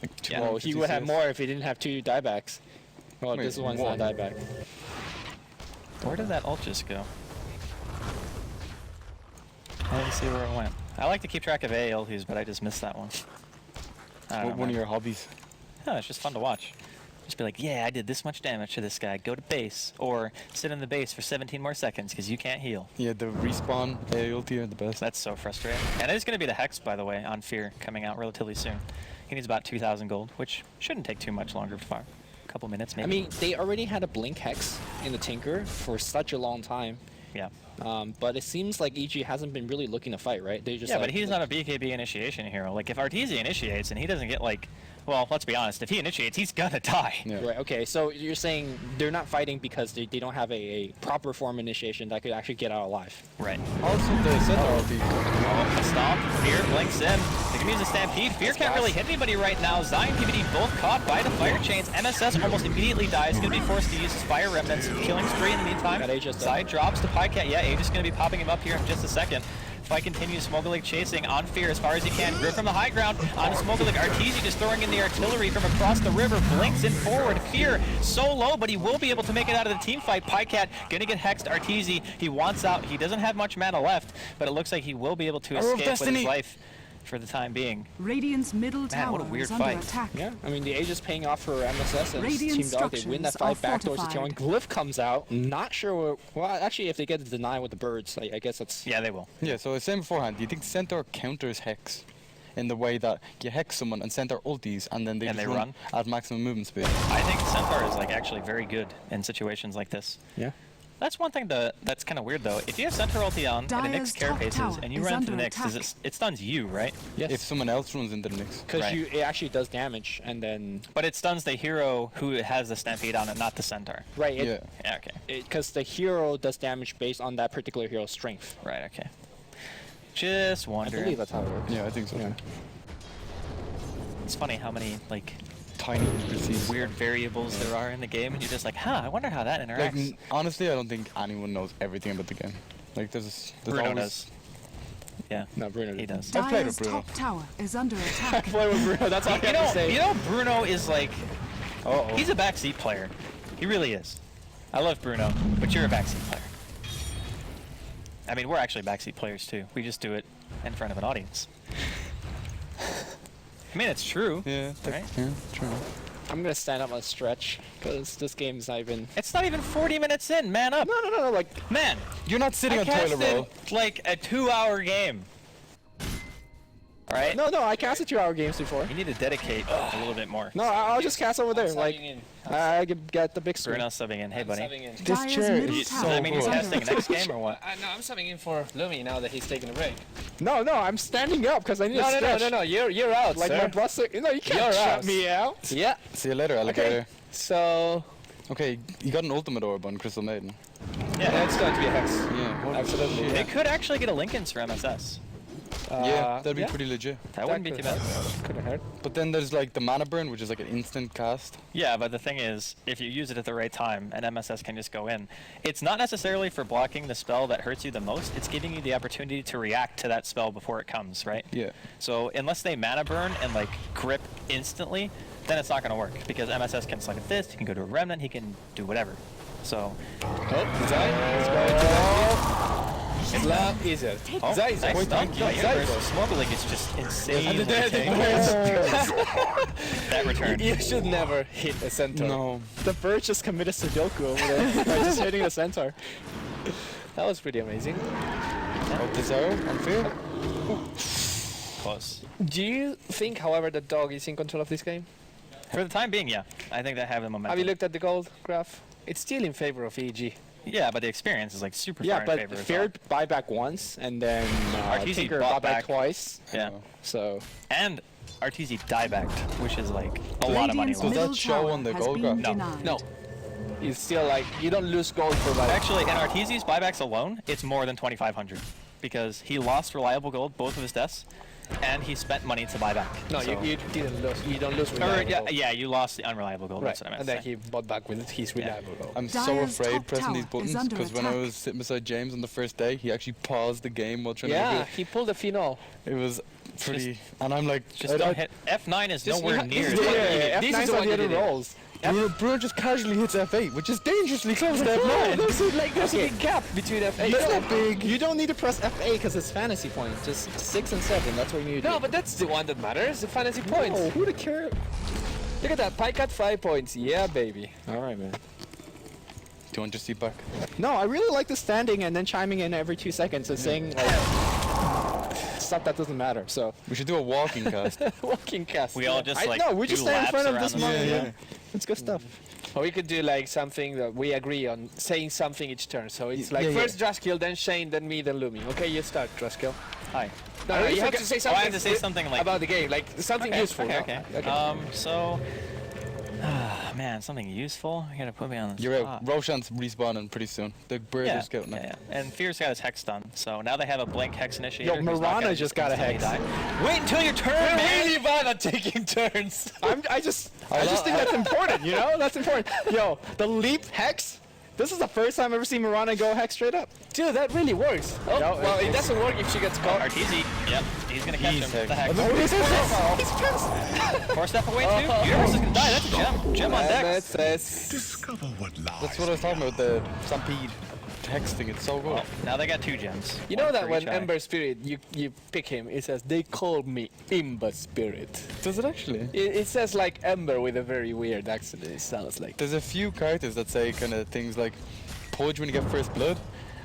Like Yeah. Well, he 250 would have CS. more if he didn't have 2 diebacks. Well, Wait, this one's one. not dieback. Where did that ult just go? I didn't see where it went. I like to keep track of AA ultis, but I just missed that one. I don't know, One of man. your hobbies. Yeah, it's just fun to watch. Just be like, yeah, I did this much damage to this guy. Go to base, or sit in the base for 17 more seconds because you can't heal. Yeah, the respawn ulti are the best. That's so frustrating. And it is going to be the Hex, by the way, on Fear coming out relatively soon. He needs about 2,000 gold, which shouldn't take too much longer to farm. A couple minutes, maybe. I mean, they already had a Blink Hex in the Tinker for such a long time. yeah. But it seems like EG hasn't been really looking to fight, right? They just Yeah, like, but he's not a BKB initiation hero. Like, if Arteezy initiates and he doesn't get, like, well, let's be honest, if he initiates, he's gonna die. Yeah. Right, okay, so you're saying they're not fighting because they don't have a proper form initiation that could actually get out alive. Right. Also, the center ulti. Oh, a stomp. Fear blinks in. They can use a stampede. Fear can't really hit anybody right now. Zion PBD both caught by the fire chains. MSS almost immediately dies. Gonna be forced to use his fire remnants. Killing spree in the meantime. Got Aegis done. Side drops to Pycat. Yeah, Aegis gonna be popping him up here in just a second. Fight continues. Smogolig chasing on Fear as far as he can. Grip from the high ground on Smogolig. Arteezy just throwing in the artillery from across the river. Blinks in forward. Fear so low, but he will be able to make it out of the team fight. Pycat gonna get hexed. Arteezy, he wants out. He doesn't have much mana left, but it looks like he will be able to Arrow of escape with his Destiny. life for the time being. Radiant's middle what a tower weird is under fight. attack. Yeah, I mean, the Aegis paying off for MSS and Radiant Team Dog. They win that structures fight. are Backdoors to fortified. Teal. Glyph comes out. Not sure what... Well, actually, if they get the deny with the birds, I guess that's... Yeah, they will. Yeah, so I was saying beforehand, do you think Centaur counters Hex in the way that you Hex someone and Centaur ultis and then they And just they run at maximum movement speed? I think Centaur is like actually very good in situations like this. Yeah. That's one thing that's kind of weird though. If you have Centaur ulti on and it Dire's Nyx top carapaces tower and you is run into the under Nyx, attack. it stuns you, right? Yes. If someone else runs into the Nyx. Because Right. it actually does damage, and then... But it stuns the hero who has the Stampede on it, not the Centaur. Right, Yeah. Yeah, okay. because the hero does damage based on that particular hero's strength. Right, okay. Just I wondering. believe that's how it works. Yeah, I think so. Yeah. It's funny how many like Tiny intricacies. weird variables there are in the game, and you're just like, huh, I wonder how that interacts. Like, honestly, I don't think anyone knows everything about the game. Like, there's Bruno always... does. Yeah, No, Bruno he does. I've played Dire's with Bruno. top tower is under attack. Play with Bruno, that's all I have to say. You know, Bruno is like, Uh-oh. he's a backseat player. He really is. I love Bruno, but you're a backseat player. I mean, we're actually backseat players too. We just do it in front of an audience. I mean, it's true. Yeah, Right? yeah, true. I'm gonna stand up on a stretch, because this game's not even... It's not even 40 minutes in. Man up. No, like... Man, You're not sitting I on toilet casted roll. like a 2-hour game. All right? No, I casted 2-hour games before. You need to dedicate a little bit more. No, I'll just cast over there, like... Subbing in. I got the big screen. Bruno subbing in. Hey, buddy. Subbing in. This Dire's chair middle is Does tower that mean you're is under casting attack. next game or what? No, I'm subbing in for Lumi now that he's taking a break. No, I'm standing up, because I need to stretch. No, you're out, Like sir. my brother... No, you can't You're shut out. me out. Yeah. See you later, alligator. So, Okay, you got an ultimate orb on Crystal Maiden. Yeah, it's going to be a Hex. Yeah. holy Absolutely. shit. They could actually get a Lincolns for MSS. Yeah, that'd be pretty legit. That wouldn't be too bad. Couldn't hurt. But then there's like the mana burn, which is like an instant cast. Yeah, but the thing is, if you use it at the right time, and MSS can just go in, it's not necessarily for blocking the spell that hurts you the most. It's giving you the opportunity to react to that spell before it comes, right? Yeah. So unless they mana burn and like grip instantly, then it's not going to work because MSS can select a fist, he can go to a remnant, he can do whatever. So. Oh, Zai is going to Slam is it. Oh, Zai is nice going dunk. to Universe. Smoke League is just insane. That return. You should never hit a centaur. No. The bird just committed Sudoku over there by just hitting a centaur. That was pretty amazing. Oh, Desire on field? Close. Do you think, however, that Dog is in control of this game? For the time being, yeah. I think they have the momentum. Have you looked at the gold graph? It's still in favor of EG. Yeah, but the experience is like super far Yeah, in but favor as Feared buyback once, and then RTZ Tinker bought bought back. back twice. well. Yeah. So And RTZ diebacked, which is like a lot of money. Radiant's Does that middle show tower on the has gold been graph? denied. no, it's still like you don't lose gold for like. Actually, in RTZ's buybacks alone, it's more than 2,500 because he lost reliable gold both of his deaths, and he spent money to buy back. No, So- you didn't lose. You don't lose Or, reliable yeah, gold. yeah, you lost the unreliable gold. Right, That's what I meant and to then say. he bought back with his reliable gold. I'm so Dire's afraid top pressing these tower is buttons under because when I attack. was sitting beside James on the first day, he actually paused the game while trying to Yeah, look he pulled a phenol. it. It was pretty, and I'm like, Just don't hit. F9 is nowhere near. This is it. what Yeah, this F9's is what what you the other did. rolls. Bruno just casually hits F8, which is dangerously close to F9. There's a big gap between F8. It's not big. You don't need to press F8 because it's fantasy point. Just 6 and 7. That's what you need. No, but that's the one that matters, the fantasy points. Oh, who the care? Look at that, Pike at 5 points. Yeah, baby. All right, man. Do you want your seat back? No, I really like the standing and then chiming in every 2 seconds and saying like stuff that doesn't matter. So We should do a walking cast. walking cast. We all just I like know we do just stand in laps front of around this the monitor. city. Yeah. It's good stuff. Or we could do like something that we agree on, saying something each turn. So it's like Yeah, yeah. first Draskill, then Shane, then me, then Lumi. Okay, you start, Draskill. Hi. No, no, you have to say Oh, something. I have to say something like about the game, like something okay, useful. Okay, no? okay. So, man, something useful. You gotta put me on the You're spot. out. Roshan's respawning pretty soon. The birds Yeah, are scouting yeah, it. yeah. And Fear's got his hex done, so now they have a blank hex initiator. Yo, who's not Mirana gonna just got a instantly hex. die. Wait until your turn, man! Really bad at taking turns. I just think that's important, you know? That's important. Yo, the leap hex. This is the first time I've ever seen Mirana go hex straight up. Dude, that really works. Oh, No, well, it doesn't work if she gets caught. RTZ, yep, he's gonna catch He's him with the hex. Oh, he's pissed. 4 step away too? Universe is gonna die, that's a gem. Gem on deck. Discover what lies. That's what I was talking about, the Stampede hex thing. It's so good. Well, now they got 2 gems. You know One that for when each eye. Ember Spirit, you pick him, it says, they call me Ember Spirit. Does it actually? It says like Ember with a very weird accent, it sounds like. There's a few characters that say kind of things like pudge when you get first blood,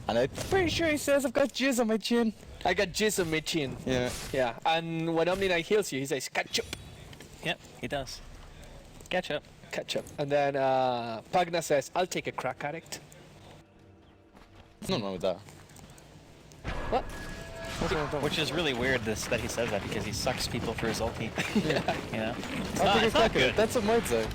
and I'm pretty sure he says I've got jizz on my chin. I got jizz on my chin. Yeah. Yeah, and when Omni Knight heals you, he says, ketchup, Yep, he does. Catch up. ketchup. And then Pagna says, I'll take a crack addict. Nothing wrong with that. What? Which is really weird that he says that because he sucks people for his ulti. You know? It's I'll not, take a it's not crack at it. good. That's what I'd say.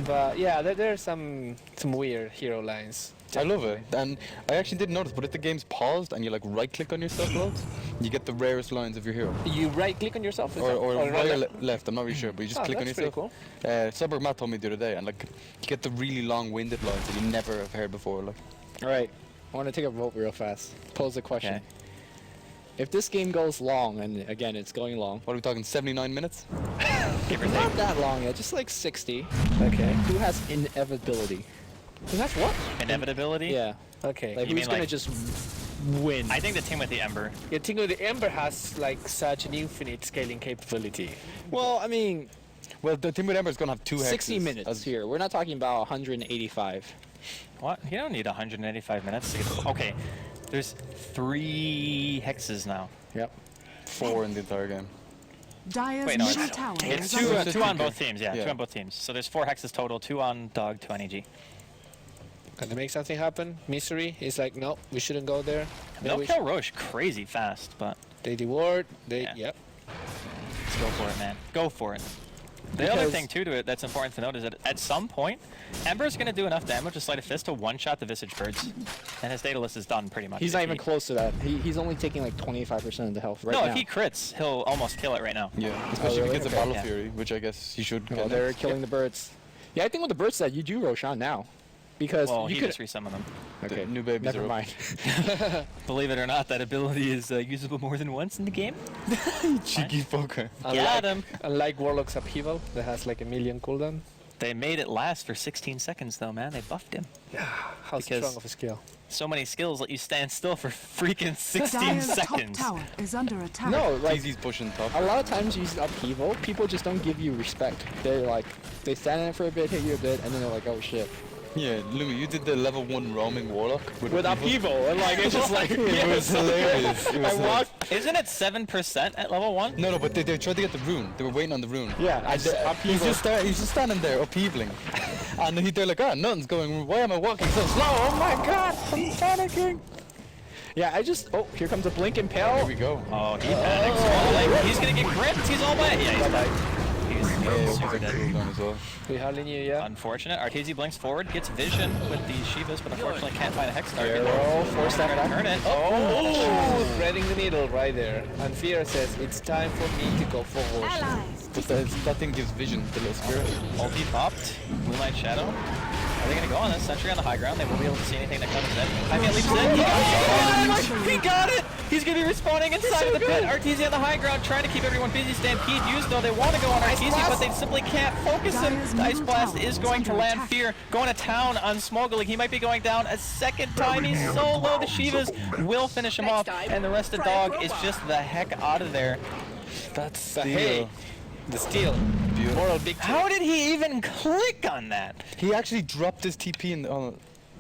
But yeah, there are some weird hero lines. I love it, and I actually didn't notice, but if the game's paused and you like right-click on yourself loads, you get the rarest lines of your hero. You right click on yourself? Is Or, that- or right right or left? left, I'm not really sure, but you just Oh, click on that's yourself. pretty Cyborg Matt told me the other day, and like you get the really long-winded lines that you never have heard before. Like, All right, I want to take a vote real fast. Pose a question. Okay. If this game goes long, and again, it's going long. what are we talking? 79 minutes? Give or take. Not that long yet, just like 60. Okay. Who has inevitability? That's what? Inevitability? Yeah. Okay. Like You who's mean, gonna like- just win? I think the team with the Ember. You think the Ember has like such an infinite scaling capability. Well, I mean, Well, the team with Ember is gonna have 2 hexes. 60 minutes as- here. We're not talking about 185. What? You don't need 185 minutes to get. Okay, there's 3 hexes now. Yep. 4 in the entire game. Dire's Wait, no, middle it's- tower It's is two, under two on attack. both teams. Yeah, Yeah. 2 on both teams. So there's 4 hexes total. 2 on Dog, 2 on EG. Can they make something happen? Misery is like, no, we shouldn't go there. Maybe They'll we kill Roche crazy fast, but They reward. They Yeah. yep. let's go for it, man. Go for it. The other Because- thing too to it that's important to note is that at some point, Ember's going to do enough damage with Sleight of Fist to one-shot the Visage Birds, and his Daedalus is done pretty much. He's If not even he- close to that. He's only taking like 25% of the health right No, now. if he crits, he'll almost kill it right now. Yeah, especially really? if he gets a Okay. Battle Yeah. Fury, which I guess he should Well, get. they're next. killing the birds. Yeah, I think with the birds that you do Roshan now, because Well, you he could. just resummon them. Okay, new babies never are up. mind. Believe it or not, that ability is usable more than once in the game. Cheeky fucker. Got him. Unlike Warlock's Upheaval, that has like a million cooldown. They made it last for 16 seconds though, man. They buffed him. How Because- strong of a skill. So many skills let you stand still for freaking 16 Dire's top seconds. tower is under attack. No, like Easy's pushing top. a lot of times you use upheaval, people just don't give you respect. They're like, they stand in it for a bit, hit you a bit, and then they're like, oh shit. Yeah, Lumi, you did the level 1 roaming Warlock With upheaval, and like it's just like It was hilarious. It was I walked. Isn't it 7% at level 1? No, but they tried to get the rune. They were waiting on the rune. Yeah, And he's just standing there upheavaling. And they're like, nothing's going. Why am I walking so slow? Oh my god, I'm panicking. Yeah, I just. Oh, here comes a blink and pale. Here we go. Oh, he panics. Oh, like, he's gonna get gripped. He's all by. Yeah, he's dead. Yeah, He's super super dead. cooldown as well. We hardly knew, yeah. Unfortunate. Arteezy blinks forward, gets vision with the Shivas, but unfortunately can't find a Hex target. Arrow, force that Try to back. turn it. Oh, threading the needle right there. And Fear says, it's time for me to go forward. But that thing gives vision to the spirit. Ulti popped. Moonlight Shadow. Are they gonna go on this? Sentry on the high ground. They won't be able to see anything that comes in. Jaime leaps in. He got it! He's gonna be respawning inside of the pit. Arteezy on the high ground, trying to keep everyone busy. Stampede used though. They want to go on Arteezy, but they simply can't focus him. Dire's The Ice middle Blast tower is is going to under land attack. Fear. Going to town on Smoggling. He might be going down a second time. He's so low. The Shivas will finish him off, and the rest of Dog is just the heck out of there. That's The hay. The steel. Beautiful. Moral victory. How did he even click on that? He actually dropped his TP in the.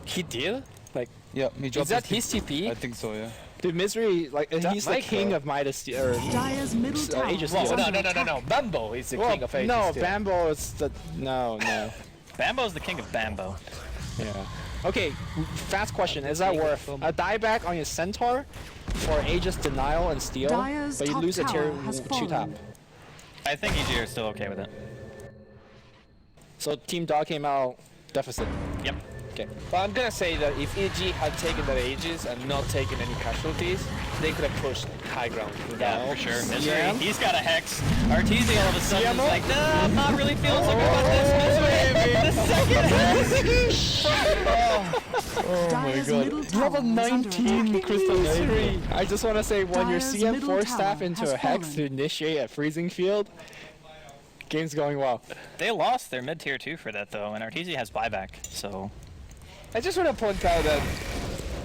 He did? Like, Yeah, he dropped is that his his TP? I think so, yeah. Dude, Misery, like he's the Micro. king of Midas Steel. Or, Dire's middle tower Aegis is Steel. under no. attack. Bambo is the well, king of ages. no, still. Bambo is the no. Bambo's the king of Bambo. Yeah. Okay, fast question. Is that worth a dieback on your Centaur for Aegis Denial and Steel, Dire's but you top lose a tier tower has 2 fallen. top? I think EG are still okay with it. So Team Dog came out deficit. Yep. Okay. But I'm gonna say that if EG had taken their ages and not taken any casualties, they could have pushed high ground. Yeah, for sure. Misery, Yeah. he's got a Hex. Arteezy all of a sudden is like, no, I'm not really feeling so good about this. Misery, the second Hex. Dire's middle tower Level is under 19 attack. Crystal Navy. I just want to say when your Dire's CM middle force staff tower into has a Hex fallen. to initiate a freezing field, game's going well. They lost their mid tier 2 for that though, and Arteezy has buyback, so I just want to point out that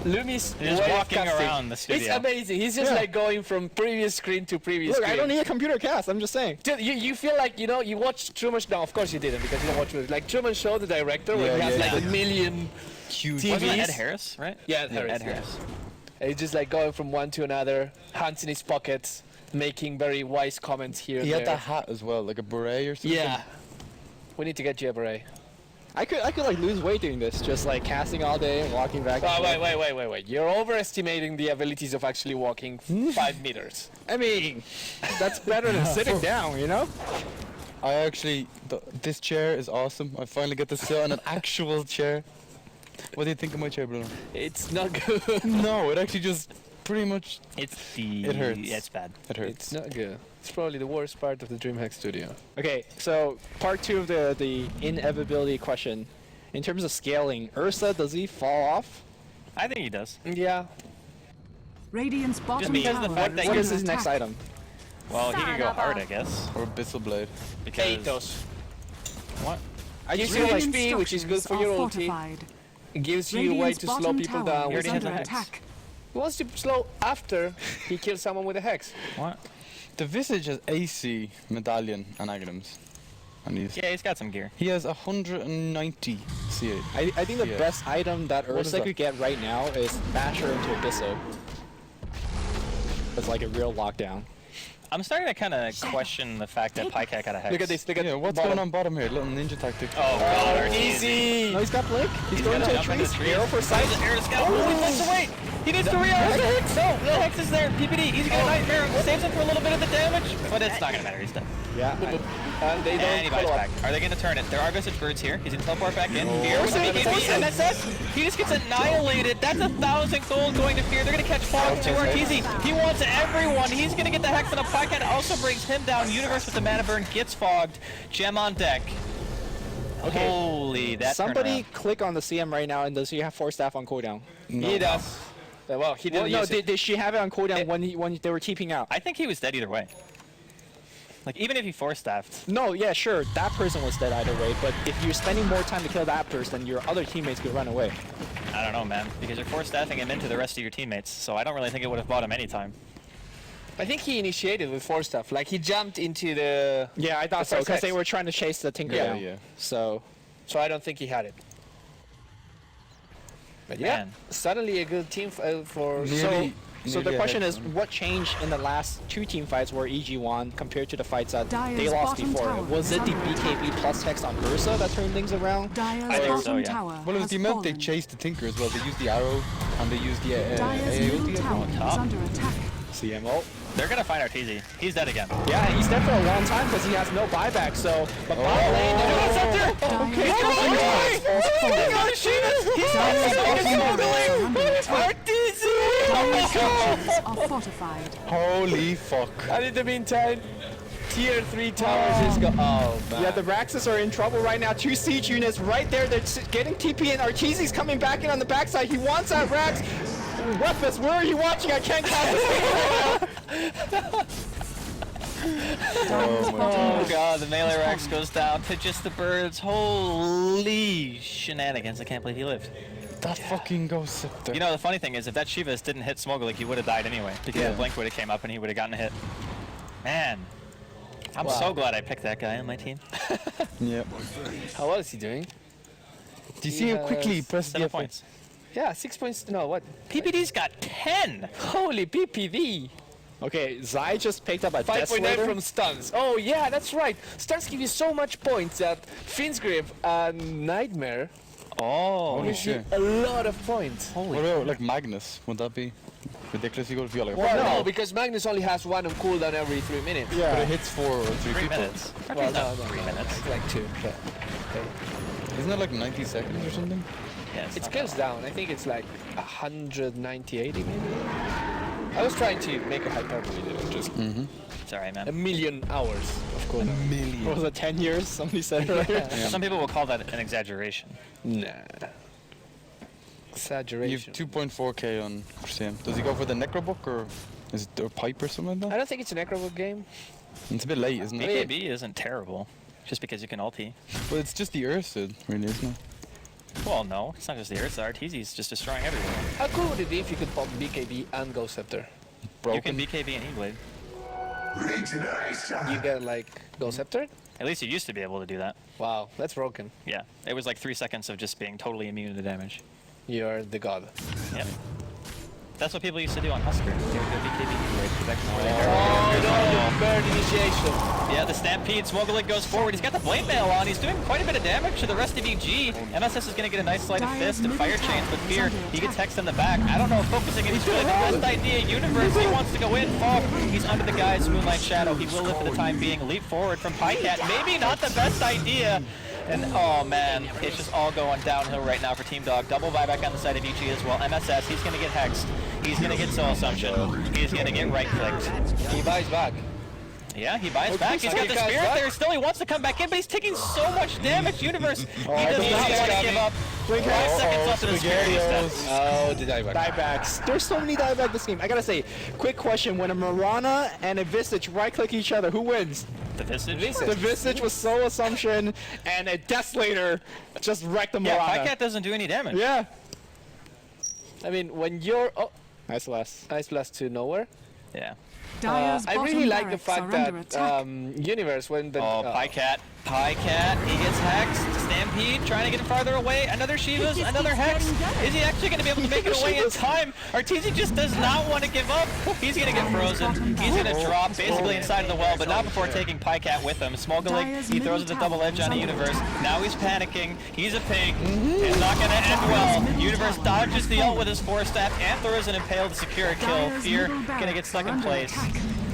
Lumi's He's just way of walking casting, around the It's studio. amazing. He's just Yeah. like going from previous screen to previous Look, screen. I don't need a computer cast. I'm just saying. Dude, you feel like, you know, you watched Truman. No, of course you didn't because you don't watch movies. Like Truman Show, the director, where Yeah, he has yeah, like yeah. a million Huge. TVs. wasn't it Ed Harris, right? Yeah, Ed Harris, Ed yeah. Harris. And he's just like going from one to another, hands in his pockets, making very wise comments here and He had there. that hat as well, like a beret or something. Yeah. We need to get you a beret. I could like lose weight doing this, just like casting all day and walking back. and Oh, forth. wait. You're overestimating the abilities of actually walking 5 meters. I mean, that's better than sitting down, you know? I actually, this chair is awesome. I finally get to sit on an actual chair. What do you think of my chair, Bruno? It's not good. No, it actually just pretty much, It's the It hurts. Yeah, it's bad. it hurts. It's not good. It's probably the worst part of the DreamHack studio. Okay, so part 2 of the inevitability question. In terms of scaling, Ursa, does he fall off? I think he does. Yeah. Radiant's bottom because tower of the fact that is What under is his next attack. item? Well, he could go hard, I guess. Or Abyssal Blade. Because Athos. what? I gives you Radiant HP, which is good for your structures are ulti. fortified. It gives you a way Radiant's to slow bottom people tower down He with already is has under a Hex. attack. He wants to slow after he kills someone with a hex. What? The Visage has AC, Medallion, and Aghanims. And Yeah, he's got some gear. he has 190 CA. I think the Yeah. best item that What is Ursa that? could get right now is Basher into Abysso. That's like a real lockdown. I'm starting to kind of question the fact that Pycat got a hex. Look at this. Look at Yeah, what's going on bottom here? Little ninja tactic. Oh god, Easy. No, he's got Blink. He's He's going gonna to jump into trees. trees. Arrow for sight. Air to scout. Oh, he flicks away. He needs to re-arrow. No, the hex is there. PPD. He's got a nightmare. Saves him for a little bit of the damage, but it's not gonna matter. He's dead. Yeah. And they And he don't buys follow back. up. Are they gonna turn it? There are Visage Birds here. He's gonna teleport back in. Fear Force with it, the force it. MSS. He just gets annihilated. That's 1,000 gold going to Fear. They're gonna catch Fog to Arteezy. He wants everyone. He's gonna get the hex, and a Pycat also brings him down. Universe with the mana burn gets fogged. Gem on deck. Okay. Holy, that Somebody turnaround. click on the CM right now, and does he have Force Staff on cooldown? He does. Well, he didn't No, use it. did she have it on cooldown when they were TPing out? I think he was dead either way. Like, even if he force staffed. No, yeah, sure, that person was dead either way, but if you're spending more time to kill that person, your other teammates could run away. I don't know, man. Because you're force staffing him into the rest of your teammates. So I don't really think it would have bought him any time. I think he initiated with 4 stuff. Like he jumped into the. Yeah, I thought The so, first because they hex. were trying to chase the Tinker Yeah, down. yeah. So, So I don't think he had it. But yeah, Man. suddenly a good team for. so the Nearly a question hex, is, man. what changed in the last 2 team fights where EG won compared to the fights that Dire's they lost bottom before? tower Was it the BKB plus hex on Ursa that turned things around? Dire's I think bottom so, yeah. tower Well, it was has the amount they fallen. chased the Tinker as well. They used the arrow and they used the Dire's middle AOT. tower is top. under attack. CMO. They're gonna find Arteezy. He's dead again. Yeah, he's dead for a long time because he has no buyback, so... But bottom lane... What's up there? Dire's bottom tower has fallen. Dire's structures are fortified. Holy fuck. And in the meantime, tier 3 towers just go. Oh man. Yeah, the Raxus are in trouble right now. 2 siege units right there. They're getting TP, and Arteezy's coming back in on the backside. He wants that Rax. Weapons, where are you watching? I can't cast this thing right now. Oh god, the melee Rex goes down to just the birds. Holy shenanigans, I can't believe he lived. That fucking goes up there. You know, the funny thing is, if that Shivas didn't hit Smogolik, he would have died anyway. Because Yeah. the Blink would have came up and he would have gotten a hit. Man. I'm so glad I picked that guy on my team. Yeah. How well is he doing? Do you see him quickly press the 7 F1? points. Yeah, 6 points. No, what? PPD's got 10! Holy PPV. Okay, Zai just picked up a 5.9 Desolator. from stuns. Oh yeah, that's right. Stuns give you so much points that Finn's Grip and Nightmare Oh. Holy gives you shit. a lot of points. What about like Magnus? Would that be ridiculously good if you got like a Well, fucking- no, because Magnus only has 1 on cooldown every 3 minutes. But Yeah. it hits 4 or 3 3 people. minutes. Well, Not no, 3 minutes. It's like 2. But Isn't that like 90 seconds or something? Yeah, it not scales down. I think it's like 190, 80 maybe. I was trying to make a hyperbole there. Just bad. It's alright, a man. million hours of cooldown. What was it, 10 years? Somebody said earlier. Some people will call that an exaggeration. Nah. You Exaggeration. have 2.4k on Sam. Does he go for the Necrobook or is it a pipe or something like I that? don't think it's a Necrobook game. It's a bit late, isn't it? BKB isn't terrible. Just because you can ulti. But it's just the Ursa, really, isn't it? Well, no. It's not just the Ursa. Arteezy's just destroying everything. How cool would it be if you could pop BKB and Ghost Scepter? You can BKB and E-Blade. You get like Ghost Scepter? At least you used to be able to do that. Wow, that's broken. Yeah. It was like 3 seconds of just being totally immune to damage. You're the god. Yep. That's what people used to do on Husker. They would go BKB E-Blade back before they Bird initiation. Yeah, the Stampede. Smogolik goes forward. He's got the Blade Mail on. He's doing quite a bit of damage to the rest of EG. MSS is going to get a nice sleight of fist and fire chains with Fear. He gets hexed in the back. I don't know if focusing is really the best idea. Universe, he wants to go in. Fog. He's under the guy's Moonlight Shadow. He will live for the time being. Leap forward from Pycat. Maybe not the best idea. And oh man, it's just all going downhill right now for Team Dog. Double buyback on the side of EG as well. MSS, he's going to get hexed. He's going to get Soul Assumption. He's going to get right-clicked. He buys back. Yeah, he buys back. He's got the guys Spirit back. there still. He wants to come back in, but he's taking so much damage. Universe, he does I not think want he's to got give me. up. 5 seconds left in the Spirit. He's dead. Oh, the dieback. Diebacks. There's so many dieback this game. I gotta say, quick question: when a Mirana and a Visage right-click each other, who wins? The Visage. The Visage was Soul Assumption, and a Desolator just wrecked the Yeah, Mirana. Pycat doesn't do any damage. Yeah. I mean, when you're... Oh, Nice last. Ice Blast to nowhere. Yeah. Dire's I really bottom like the barracks fact are under that attack. Universe when the Oh, Pycat, he gets hexed. Stampede trying to get farther away. Another Shiva's, just another keeps hex. getting better. Is he actually going to be able to make it away in time? Arteezy just does not want to give up. He's going to get frozen. He's going to drop basically inside of the well, but not before taking Pycat with him. Smogalig, he throws the double edge on a Universe. Now he's panicking. He's a pig. It's not going to end well. Universe dodges the ult with his 4-step and throws an Impale to secure a kill. Fear going to get stuck in place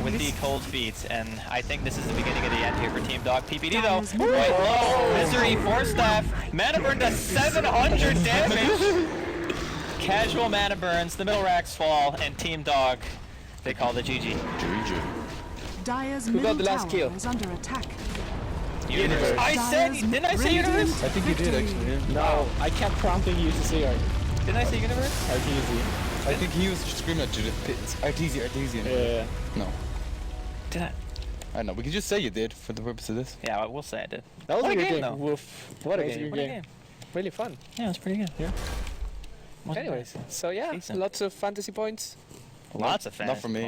with the cold feet, and I think this is the beginning of the end here for Team Dog. PPD though, right low, Misery 4-staff, mana burn does 700 damage. Casual mana burns, the middle racks fall, and Team Dog, they call the GG. Dire's got middle the last tower kill? is under attack. Universe. I said, didn't I say Universe? I think you did actually. Yeah. No, I kept prompting you to say Didn't I say Universe? Arteezy. I think he was screaming at you. It's Arteezy. Yeah. No. Did I? I don't know. We can just say you did for the purpose of this. Yeah, we'll say I did. That was What a a good game, game. though. Woof. What a That was a game. good game. Really fun. Yeah, it was pretty good. Yeah. Anyways, so yeah, Decent. lots of fantasy points. Lots of fantasy Not for me.